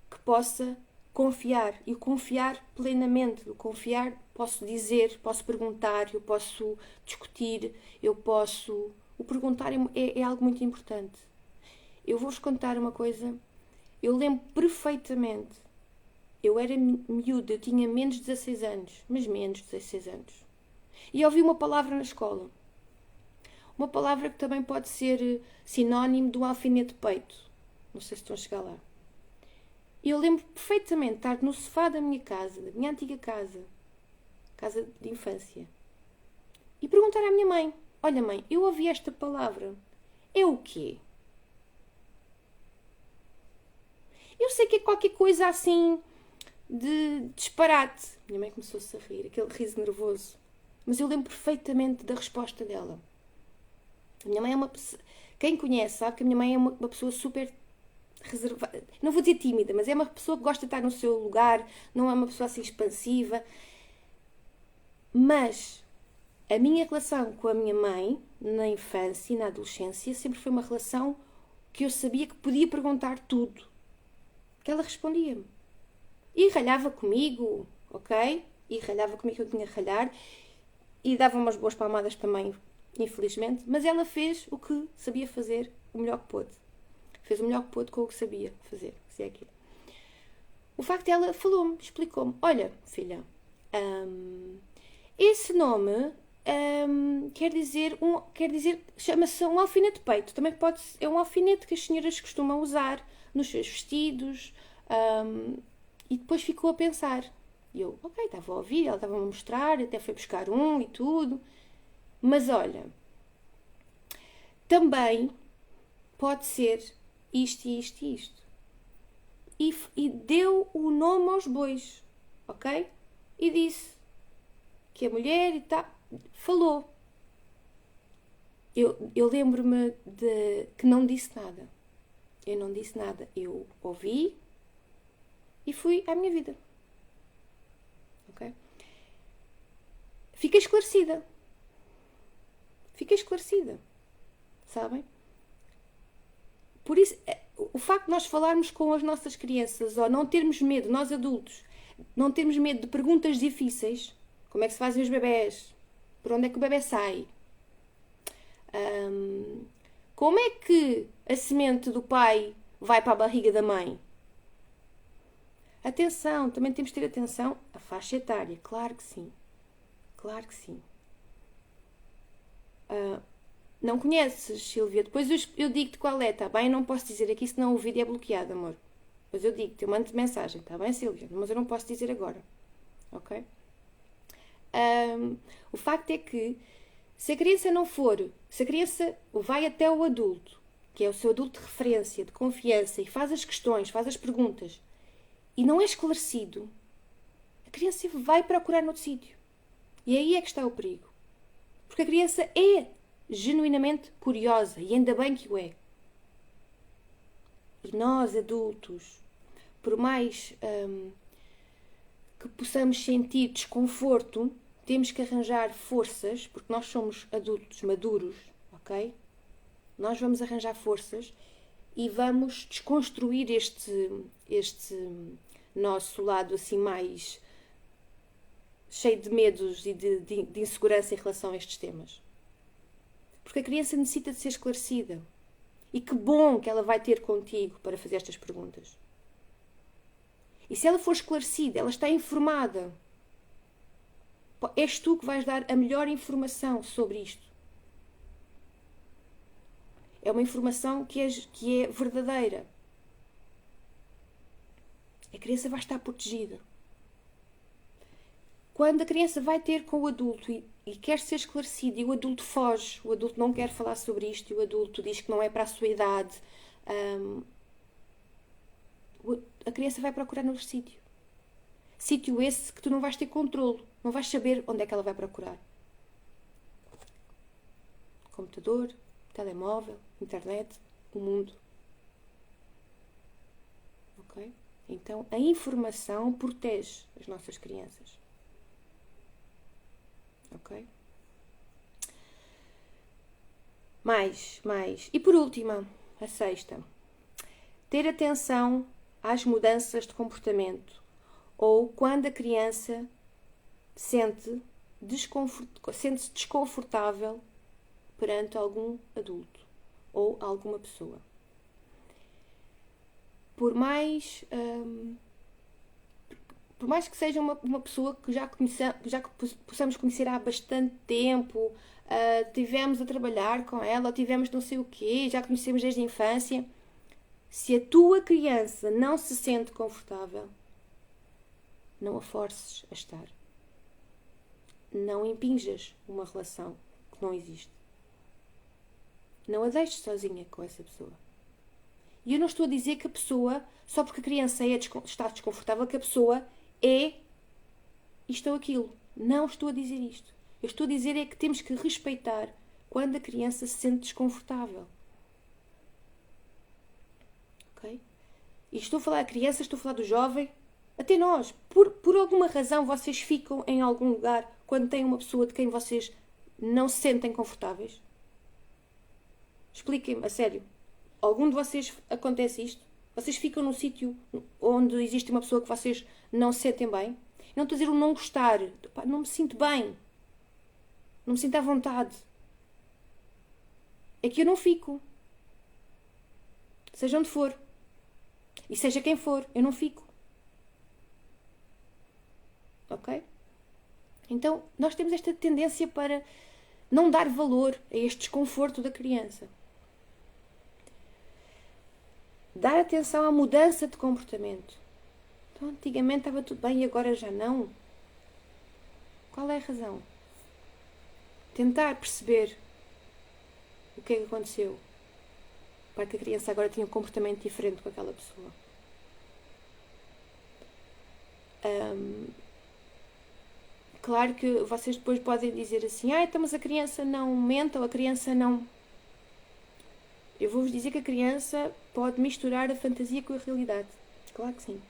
que possa confiar, e confiar plenamente. O confiar, posso dizer, posso perguntar, eu posso discutir, o perguntar é algo muito importante. Eu vou-vos contar uma coisa. Eu lembro perfeitamente. Eu era miúda, eu tinha menos de 16 anos, mas menos de 16 anos. E ouvi uma palavra na escola. Uma palavra que também pode ser sinónimo de um alfinete de peito. Não sei se estão a chegar lá. E eu lembro perfeitamente de estar no sofá da minha casa, da minha antiga casa de infância, e perguntar à minha mãe: olha mãe, eu ouvi esta palavra. É o quê? Eu sei que é qualquer coisa assim de disparate. Minha mãe começou-se a rir, aquele riso nervoso. Mas eu lembro perfeitamente da resposta dela. A minha mãe é uma pessoa... Quem conhece sabe que a minha mãe é uma pessoa super reservada. Não vou dizer tímida, mas é uma pessoa que gosta de estar no seu lugar, não é uma pessoa assim expansiva. Mas a minha relação com a minha mãe, na infância e na adolescência, sempre foi uma relação que eu sabia que podia perguntar tudo. Que ela respondia-me. E ralhava comigo, ok? E ralhava comigo que eu tinha a ralhar. E dava umas boas palmadas também, infelizmente. Mas ela fez o que sabia fazer, o melhor que pôde. Fez o melhor que pôde com o que sabia fazer, se é aquilo. O facto é que ela falou-me, explicou-me. Olha, filha, esse nome quer dizer, chama-se um alfinete de peito. Também é um alfinete que as senhoras costumam usar nos seus vestidos. E depois ficou a pensar. E eu, ok, estava a ouvir, ela estava a mostrar, até foi buscar um e tudo. Mas olha, também pode ser isto e isto e isto. E deu o nome aos bois, ok? E disse que a mulher e tal, falou. Eu lembro-me que não disse nada. Eu não disse nada. Eu ouvi e fui à minha vida. Ok? Fiquei esclarecida. Sabem? Por isso, o facto de nós falarmos com as nossas crianças, ou não termos medo, nós adultos, não termos medo de perguntas difíceis, como é que se fazem os bebés, por onde é que o bebé sai, Como é que a semente do pai vai para a barriga da mãe? Atenção, também temos de ter atenção à faixa etária. Claro que sim. Claro que sim. Não conheces, Silvia? Depois eu digo-te qual é, tá bem? Não posso dizer aqui, senão o vídeo é bloqueado, amor. Mas eu digo-te, eu mando-te mensagem, tá bem, Silvia? Mas eu não posso dizer agora. Ok? O facto é que se a criança não for, se a criança vai até o adulto, que é o seu adulto de referência, de confiança, e faz as questões, faz as perguntas, e não é esclarecido, a criança vai procurar noutro sítio. E aí é que está o perigo. Porque a criança é genuinamente curiosa, e ainda bem que o é. E nós, adultos, por mais que possamos sentir desconforto, temos que arranjar forças, porque nós somos adultos maduros, ok? Nós vamos arranjar forças e vamos desconstruir este nosso lado assim mais cheio de medos e de insegurança em relação a estes temas. Porque a criança necessita de ser esclarecida. E que bom que ela vai ter contigo para fazer estas perguntas. E se ela for esclarecida, ela está informada, és tu que vais dar a melhor informação sobre isto. É uma informação que é verdadeira. A criança vai estar protegida. Quando a criança vai ter com o adulto e quer ser esclarecida e o adulto foge, o adulto não quer falar sobre isto e o adulto diz que não é para a sua idade, a criança vai procurar noutro sítio. Sítio esse que tu não vais ter controle, não vais saber onde é que ela vai procurar. Computador, telemóvel, internet, o mundo. Ok? Então, a informação protege as nossas crianças. Ok? Mais. E por última, a sexta. Ter atenção às mudanças de comportamento ou quando a criança sente-se desconfortável perante algum adulto ou alguma pessoa. Por mais que seja uma pessoa que já possamos conhecer há bastante tempo, tivemos a trabalhar com ela, ou tivemos não sei o quê, já conhecemos desde a infância, se a tua criança não se sente confortável, não a forces a estar. Não impinjas uma relação que não existe. Não a deixes sozinha com essa pessoa. E eu não estou a dizer que a pessoa, só porque a criança está desconfortável, que a pessoa é isto ou aquilo. Não estou a dizer isto. Eu estou a dizer é que temos que respeitar quando a criança se sente desconfortável. Ok? E estou a falar da criança, estou a falar do jovem, até nós. Por alguma razão vocês ficam em algum lugar quando têm uma pessoa de quem vocês não se sentem confortáveis? Expliquem-me, a sério. Algum de vocês acontece isto? Vocês ficam num sítio onde existe uma pessoa que vocês não se sentem bem? Não estou a dizer o não gostar. Não me sinto bem. Não me sinto à vontade. É que eu não fico. Seja onde for. E seja quem for, eu não fico. Ok? Então, nós temos esta tendência para não dar valor a este desconforto da criança. Dar atenção à mudança de comportamento. Então, antigamente estava tudo bem e agora já não. Qual é a razão? Tentar perceber o que é que aconteceu para que a criança agora tenha um comportamento diferente com aquela pessoa. Claro que vocês depois podem dizer assim, então mas a criança não mente ou a criança não... Eu vou-vos dizer que a criança pode misturar a fantasia com a realidade. Claro que sim.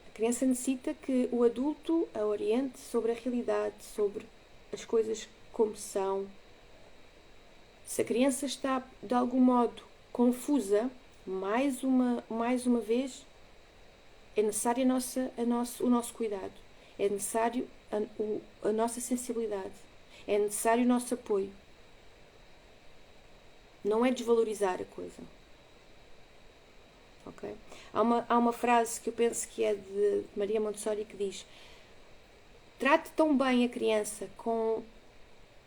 A criança necessita que o adulto a oriente sobre a realidade, sobre as coisas como são. Se a criança está, de algum modo, confusa, mais uma vez, é necessário o nosso cuidado. É necessário a nossa sensibilidade. É necessário o nosso apoio. Não é desvalorizar a coisa. Okay? Há uma frase que eu penso que é de Maria Montessori que diz: trate tão bem a criança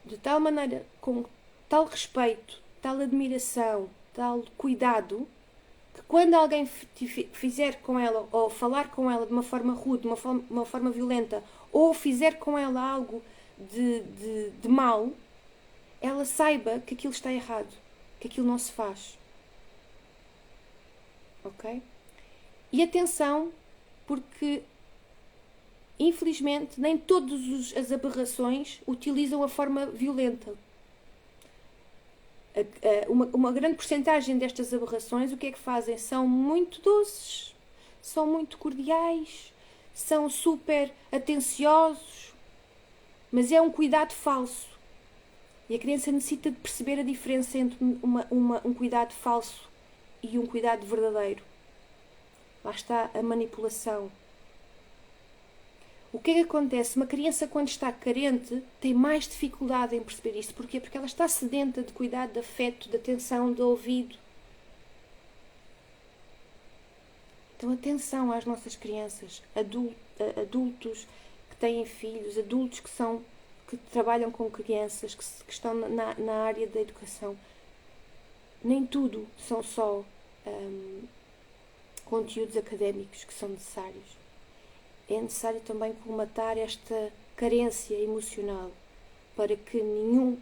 de tal maneira, com tal respeito, tal admiração, tal cuidado, que quando alguém fizer com ela ou falar com ela de uma forma rude, de uma forma violenta, ou fizer com ela algo de mal, ela saiba que aquilo está errado, que aquilo não se faz. Ok? E atenção, porque infelizmente nem todas as aberrações utilizam a forma violenta. Uma grande porcentagem destas aberrações, o que é que fazem? São muito doces, são muito cordiais, são super atenciosos, mas é um cuidado falso. E a criança necessita de perceber a diferença entre um cuidado falso e um cuidado verdadeiro. Lá está a manipulação. O que é que acontece? Uma criança, quando está carente, tem mais dificuldade em perceber isto. Porquê? Porque ela está sedenta de cuidado, de afeto, de atenção, de ouvido. Então, atenção às nossas crianças, adultos que têm filhos, adultos que trabalham com crianças, que estão na área da educação. Nem tudo são só conteúdos académicos que são necessários. É necessário também colmatar esta carência emocional para que nenhum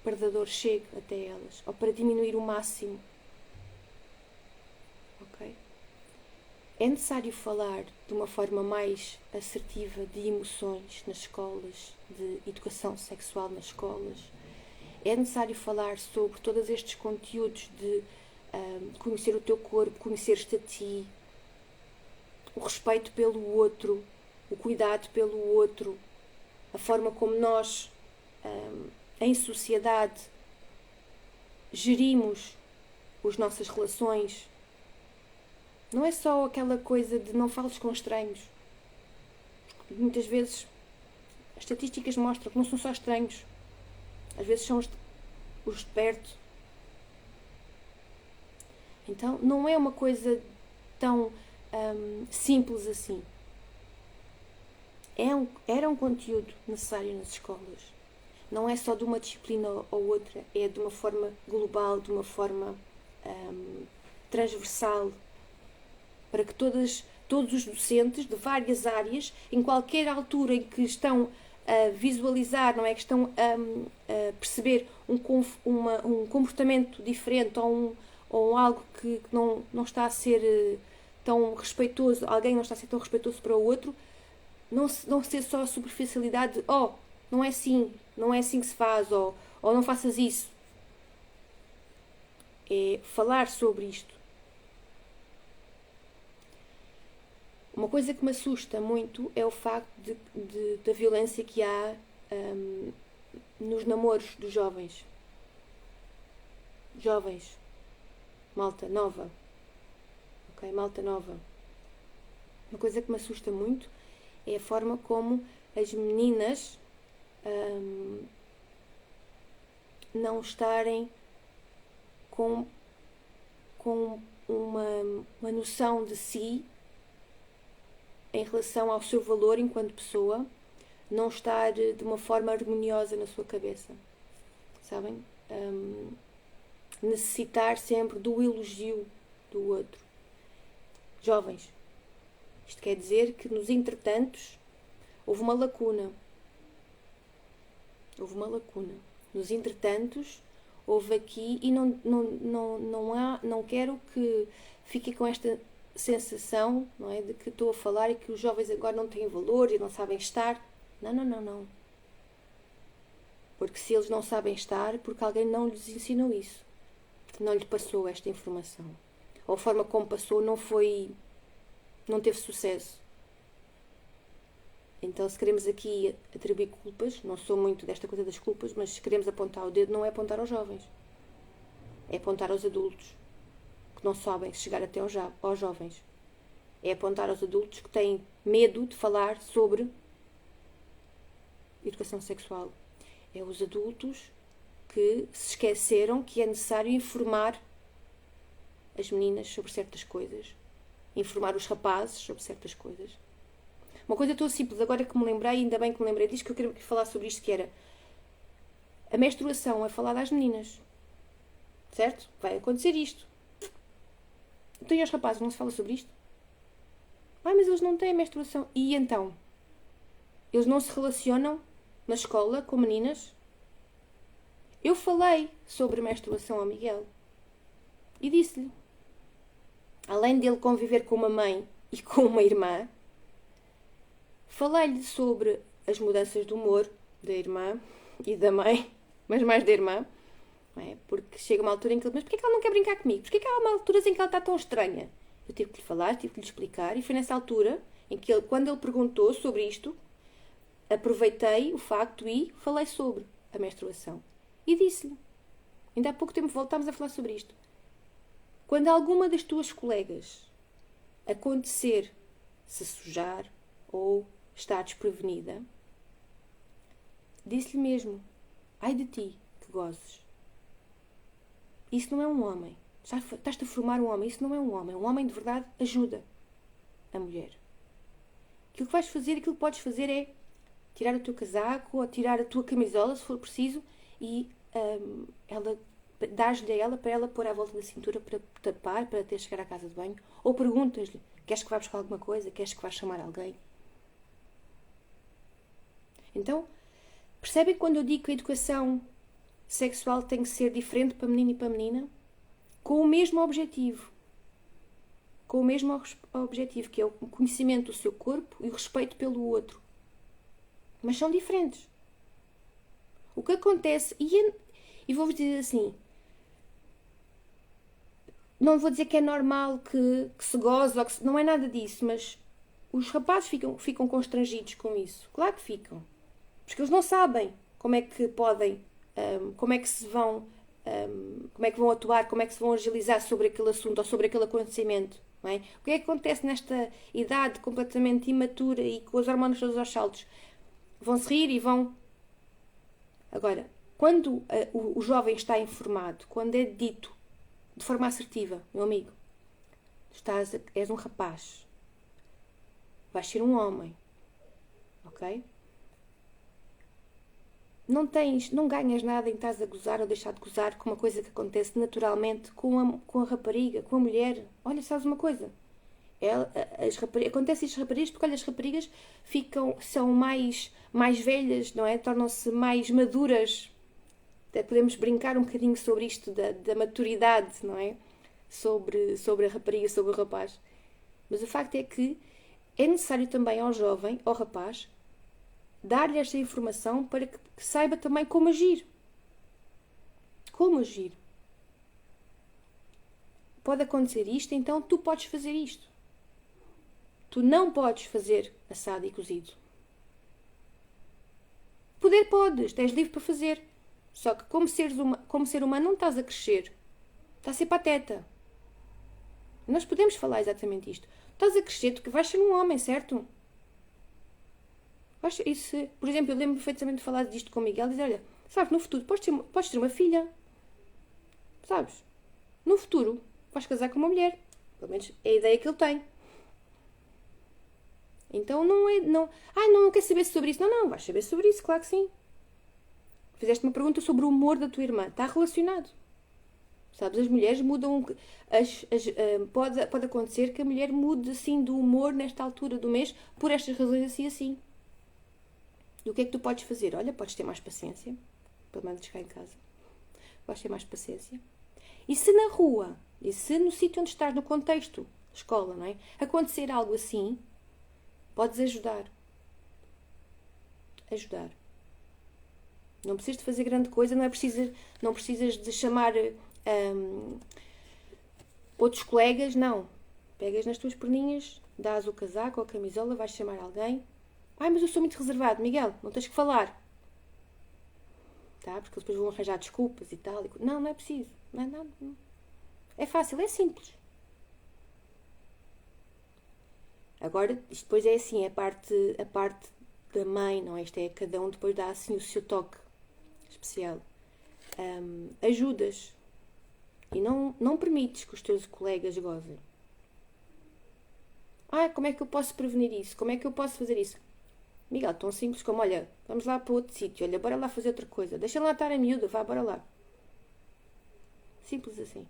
predador chegue até elas, ou para diminuir o máximo. Ok? É necessário falar de uma forma mais assertiva de emoções nas escolas, de educação sexual nas escolas. É necessário falar sobre todos estes conteúdos de conhecer o teu corpo, conhecer-te a ti, o respeito pelo outro, o cuidado pelo outro, a forma como nós, em sociedade, gerimos as nossas relações. Não é só aquela coisa de não fales com estranhos. Muitas vezes as estatísticas mostram que não são só estranhos. Às vezes são os de perto. Então não é uma coisa tão simples assim. Era um conteúdo necessário nas escolas. Não é só de uma disciplina ou outra, é de uma forma global, de uma forma transversal, para que todos os docentes de várias áreas, em qualquer altura em que estão a visualizar, não é, que estão a perceber um comportamento diferente ou algo que não está a ser tão respeitoso, alguém não está a ser tão respeitoso para o outro, não ser só a superficialidade de, não é assim que se faz, ou não faças isso. É falar sobre isto. Uma coisa que me assusta muito é o facto da violência que há nos namoros dos jovens. Jovens. Malta nova. Ok? Malta nova. Uma coisa que me assusta muito é a forma como as meninas não estarem com uma noção de si em relação ao seu valor enquanto pessoa, não estar de uma forma harmoniosa na sua cabeça. Sabem? Necessitar sempre do elogio do outro. Jovens. Isto quer dizer que nos entretantos houve uma lacuna. Nos entretantos houve aqui, e não quero que fique com esta sensação, não é, de que estou a falar e que os jovens agora não têm valor e não sabem estar. Não. Porque se eles não sabem estar, porque alguém não lhes ensinou isso, não lhe passou esta informação, ou a forma como passou não teve sucesso. Então, se queremos aqui atribuir culpas, não sou muito desta coisa das culpas, mas se queremos apontar o dedo, não é apontar aos jovens, é apontar aos adultos que não sabem chegar até aos jovens. É apontar aos adultos que têm medo de falar sobre educação sexual. É os adultos que se esqueceram que é necessário informar as meninas sobre certas coisas, informar os rapazes sobre certas coisas. Uma coisa tão simples, agora que me lembrei, ainda bem que me lembrei disto, que eu queria falar sobre isto, que era a menstruação é falada às meninas, certo? Vai acontecer isto. Então e aos rapazes, não se fala sobre isto? Mas eles não têm menstruação. E então? Eles não se relacionam na escola com meninas? Eu falei sobre menstruação ao Miguel e disse-lhe, além dele conviver com uma mãe e com uma irmã, falei-lhe sobre as mudanças de humor da irmã e da mãe, mas mais da irmã, não é? Porque chega uma altura em que ele, mas porquê que ela não quer brincar comigo? Porquê que há uma alturas em que ela está tão estranha? Eu tive que lhe falar, tive que lhe explicar, e foi nessa altura em que ele, quando ele perguntou sobre isto, aproveitei o facto e falei sobre a menstruação. E disse-lhe, ainda há pouco tempo voltámos a falar sobre isto. Quando alguma das tuas colegas acontecer se sujar ou estar desprevenida, disse-lhe mesmo, ai de ti que gozes. Isso não é um homem. Estás-te a formar um homem. Isso não é um homem. Um homem de verdade ajuda a mulher. Aquilo que vais fazer, aquilo que podes fazer é tirar o teu casaco ou tirar a tua camisola, se for preciso, e ela dás-lhe a ela para ela pôr à volta da cintura para tapar, para até chegar à casa de banho. Ou perguntas-lhe, queres que vá buscar alguma coisa? Queres que vá chamar alguém? Então, percebem quando eu digo que a educação sexual tem que ser diferente para menino e para menina? Com o mesmo objetivo. Com o mesmo objetivo, que é o conhecimento do seu corpo e o respeito pelo outro. Mas são diferentes. O que acontece, e vou-vos dizer assim, não vou dizer que é normal que se goze, ou que não é nada disso, mas os rapazes ficam constrangidos com isso. Claro que ficam. Porque eles não sabem como é que podem, como é que vão atuar, como é que se vão agilizar sobre aquele assunto ou sobre aquele acontecimento. Não é? O que é que acontece nesta idade completamente imatura e com os hormônios todos aos saltos? Vão se rir e vão... Agora, quando o jovem está informado, quando é dito de forma assertiva, meu amigo, és um rapaz, vais ser um homem, ok? Não ganhas nada em estás a gozar ou deixar de gozar com uma coisa que acontece naturalmente com a rapariga, com a mulher. Olha, sabes uma coisa? Acontece isto às raparigas porque, olha, as raparigas são mais velhas, não é? Tornam-se mais maduras. Até podemos brincar um bocadinho sobre isto da maturidade, não é? Sobre a rapariga, sobre o rapaz. Mas o facto é que é necessário também ao jovem, ao rapaz, dar-lhe esta informação para que saiba também como agir. Como agir. Pode acontecer isto, então tu podes fazer isto. Tu não podes fazer assado e cozido. Poder podes, tens livre para fazer. Só que como ser humano não estás a crescer. Estás a ser pateta. Nós podemos falar exatamente isto. Estás a crescer porque vais ser um homem, certo? Por exemplo, eu lembro perfeitamente de falar disto com o Miguel e dizer, olha, sabes, no futuro podes ter uma filha. Sabes? No futuro vais casar com uma mulher. Pelo menos é a ideia que ele tem. Então não quer saber sobre isso. Não, vais saber sobre isso, claro que sim. Fizeste uma pergunta sobre o humor da tua irmã. Está relacionado. Sabes, as mulheres mudam... pode acontecer que a mulher mude assim do humor nesta altura do mês por estas razões assim assim. E o que é que tu podes fazer? Olha, podes ter mais paciência. Pelo menos cá em casa. Podes ter mais paciência. E se na rua, e se no sítio onde estás, no contexto, escola, não é? Acontecer algo assim, podes ajudar. Ajudar. Não precisas de fazer grande coisa, não precisas de chamar outros colegas, não. Pegas nas tuas perninhas, dás o casaco ou a camisola, vais chamar alguém. Mas eu sou muito reservado, Miguel, não tens que falar. Tá? Porque depois vão arranjar desculpas e tal. Não é preciso. Não é nada. Não. É fácil, é simples. Agora, isto depois é assim, a parte da mãe, não é? Isto é, cada um depois dá assim o seu toque especial. ajudas e não permites que os teus colegas gozem. Como é que eu posso prevenir isso? Como é que eu posso fazer isso? Miguel, tão simples como, olha, vamos lá para outro sítio, olha, bora lá fazer outra coisa. Deixa lá estar a miúda, vá, bora lá. Simples assim.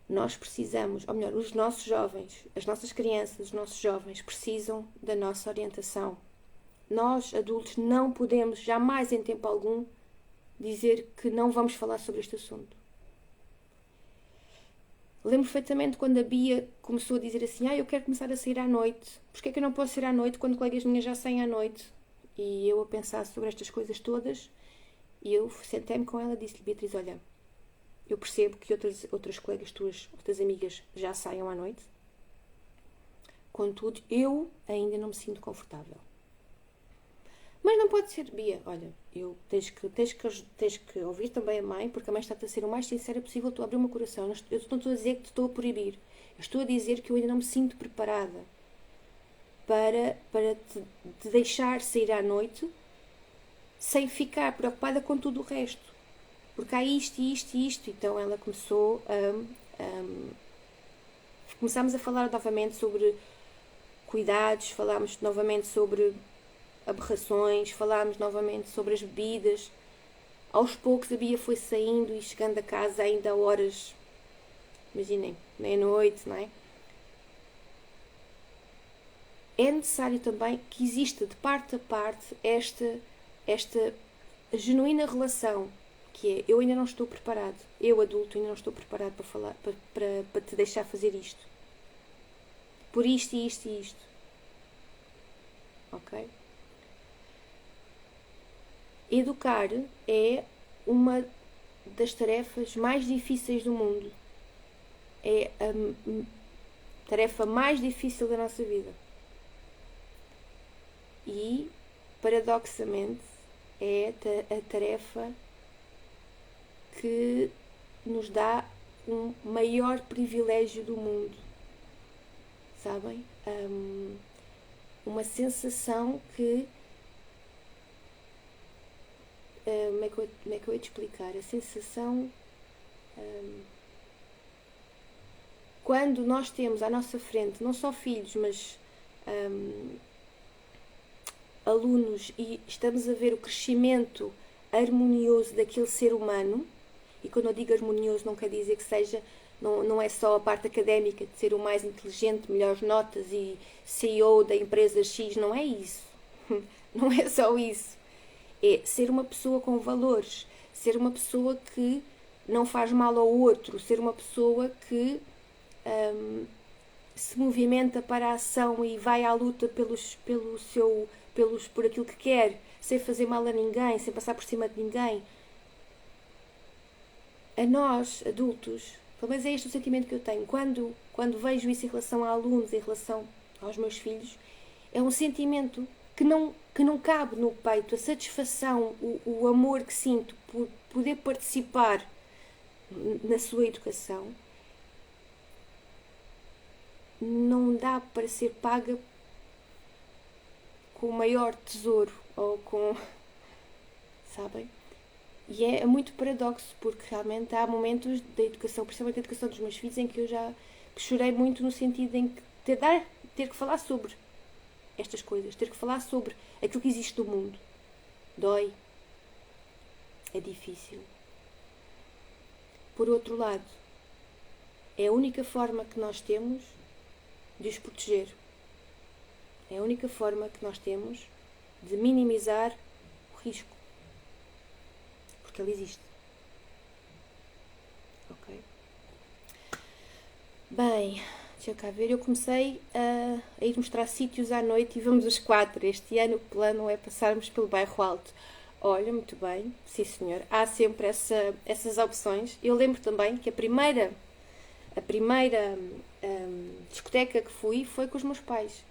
Nós precisamos, ou melhor, os nossos jovens, as nossas crianças, os nossos jovens precisam da nossa orientação. Nós, adultos, não podemos, jamais em tempo algum, dizer que não vamos falar sobre este assunto. Lembro perfeitamente quando a Bia começou a dizer assim, eu quero começar a sair à noite. Porquê é que eu não posso sair à noite quando colegas minhas já saem à noite? E eu a pensar sobre estas coisas todas, e eu sentei-me com ela e disse-lhe, Beatriz, olha, eu percebo que outras colegas tuas, outras amigas, já saiam à noite. Contudo, eu ainda não me sinto confortável. Mas não pode ser, Bia, olha, tens que ouvir também a mãe, porque a mãe está-te a ser o mais sincera possível, tu abrir o meu coração. Eu não estou a dizer que te estou a proibir. Eu estou a dizer que eu ainda não me sinto preparada para te deixar sair à noite sem ficar preocupada com tudo o resto. Porque há isto e isto e isto. Então ela começou começámos a falar novamente sobre cuidados, falámos novamente sobre aberrações, falámos novamente sobre as bebidas. Aos poucos a Bia foi saindo e chegando a casa ainda a horas, imaginem, meia-noite, não é? É necessário também que exista de parte a parte esta genuína relação, que é, eu ainda não estou preparado, eu adulto ainda não estou preparado para falar, para te deixar fazer isto. Por isto e isto e isto. Ok? Educar é uma das tarefas mais difíceis do mundo. É a tarefa mais difícil da nossa vida. E, paradoxamente, é a tarefa que nos dá um maior privilégio do mundo. Sabem? Uma sensação que... como é que eu ia te explicar? A sensação... quando nós temos à nossa frente, não só filhos, mas alunos, e estamos a ver o crescimento harmonioso daquele ser humano, e quando eu digo harmonioso não quer dizer que seja, não é só a parte académica de ser o mais inteligente, melhores notas e CEO da empresa X, não é isso. Não é só isso. É ser uma pessoa com valores, ser uma pessoa que não faz mal ao outro, ser uma pessoa que se movimenta para a ação e vai à luta por aquilo que quer, sem fazer mal a ninguém, sem passar por cima de ninguém. A nós, adultos, pelo menos é este o sentimento que eu tenho, quando vejo isso em relação a alunos, em relação aos meus filhos, é um sentimento que não cabe no peito, a satisfação, o amor que sinto por poder participar na sua educação, não dá para ser paga com o maior tesouro ou com... sabem? E é muito paradoxo, porque realmente há momentos da educação, principalmente da educação dos meus filhos, em que eu já chorei muito no sentido em que ter que falar sobre estas coisas, ter que falar sobre aquilo que existe do mundo. Dói. É difícil. Por outro lado, é a única forma que nós temos de os proteger. É a única forma que nós temos de minimizar o risco. Porque ele existe. Ok? Bem, deixa eu cá ver. Eu comecei a ir mostrar sítios à noite e vamos os 4. Este ano o plano é passarmos pelo Bairro Alto. Olha, muito bem. Sim, senhor. Há sempre essas opções. Eu lembro também que a primeira discoteca que fui foi com os meus pais.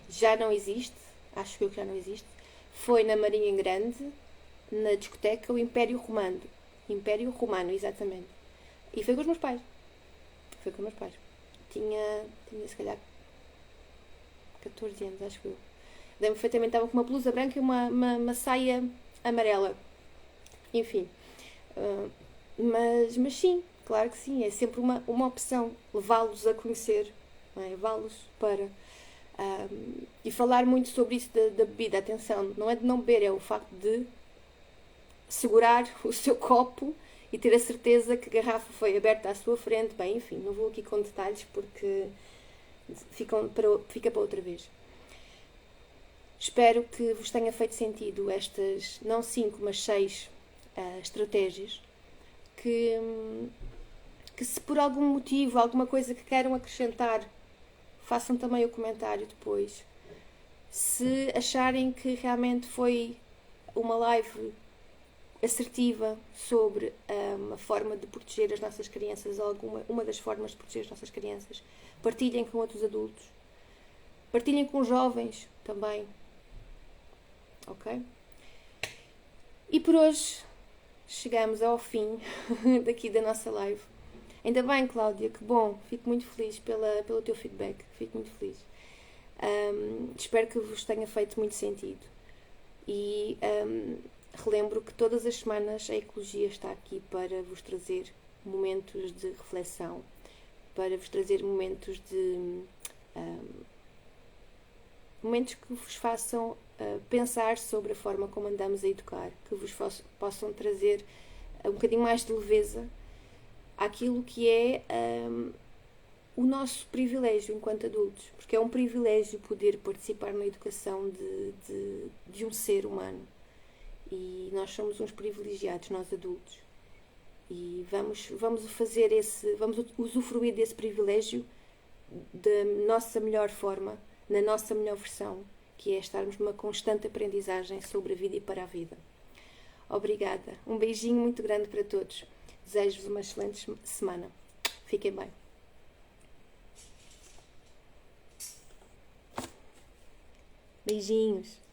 Já não existe, acho eu que já não existe. Foi na Marinha Grande, na discoteca o Império Romano. Império Romano, exatamente. E foi com os meus pais. Foi com os meus pais. Tinha se calhar 14 anos, acho que eu. Lembro perfeitamente, estava com uma blusa branca e uma saia amarela. enfim. Mas sim, claro que sim, é sempre uma opção levá-los a conhecer, não é? Levá-los para. E falar muito sobre isso da bebida, atenção, não é de não beber, é o facto de segurar o seu copo e ter a certeza que a garrafa foi aberta à sua frente. Bem, enfim, não vou aqui com detalhes porque fica para outra vez. Espero que vos tenha feito sentido estas, não 5, mas 6 estratégias que se por algum motivo, alguma coisa que queiram acrescentar, façam também o comentário depois. Se acharem que realmente foi uma live assertiva sobre a forma de proteger as nossas crianças, uma das formas de proteger as nossas crianças, partilhem com outros adultos, partilhem com jovens também, ok? E por hoje chegamos ao fim daqui da nossa live. Ainda bem, Cláudia, que bom, fico muito feliz pelo teu feedback, fico muito feliz. Espero que vos tenha feito muito sentido e relembro que todas as semanas a Ecologia está aqui para vos trazer momentos de reflexão, para vos trazer momentos momentos que vos façam pensar sobre a forma como andamos a educar, que vos possam trazer um bocadinho mais de leveza àquilo que é o nosso privilégio enquanto adultos, porque é um privilégio poder participar na educação de um ser humano e nós somos uns privilegiados, nós adultos, e vamos usufruir desse privilégio da nossa melhor forma, na nossa melhor versão, que é estarmos numa constante aprendizagem sobre a vida e para a vida. Obrigada, um beijinho muito grande para todos, desejo-vos uma excelente semana, fiquem bem. Beijinhos.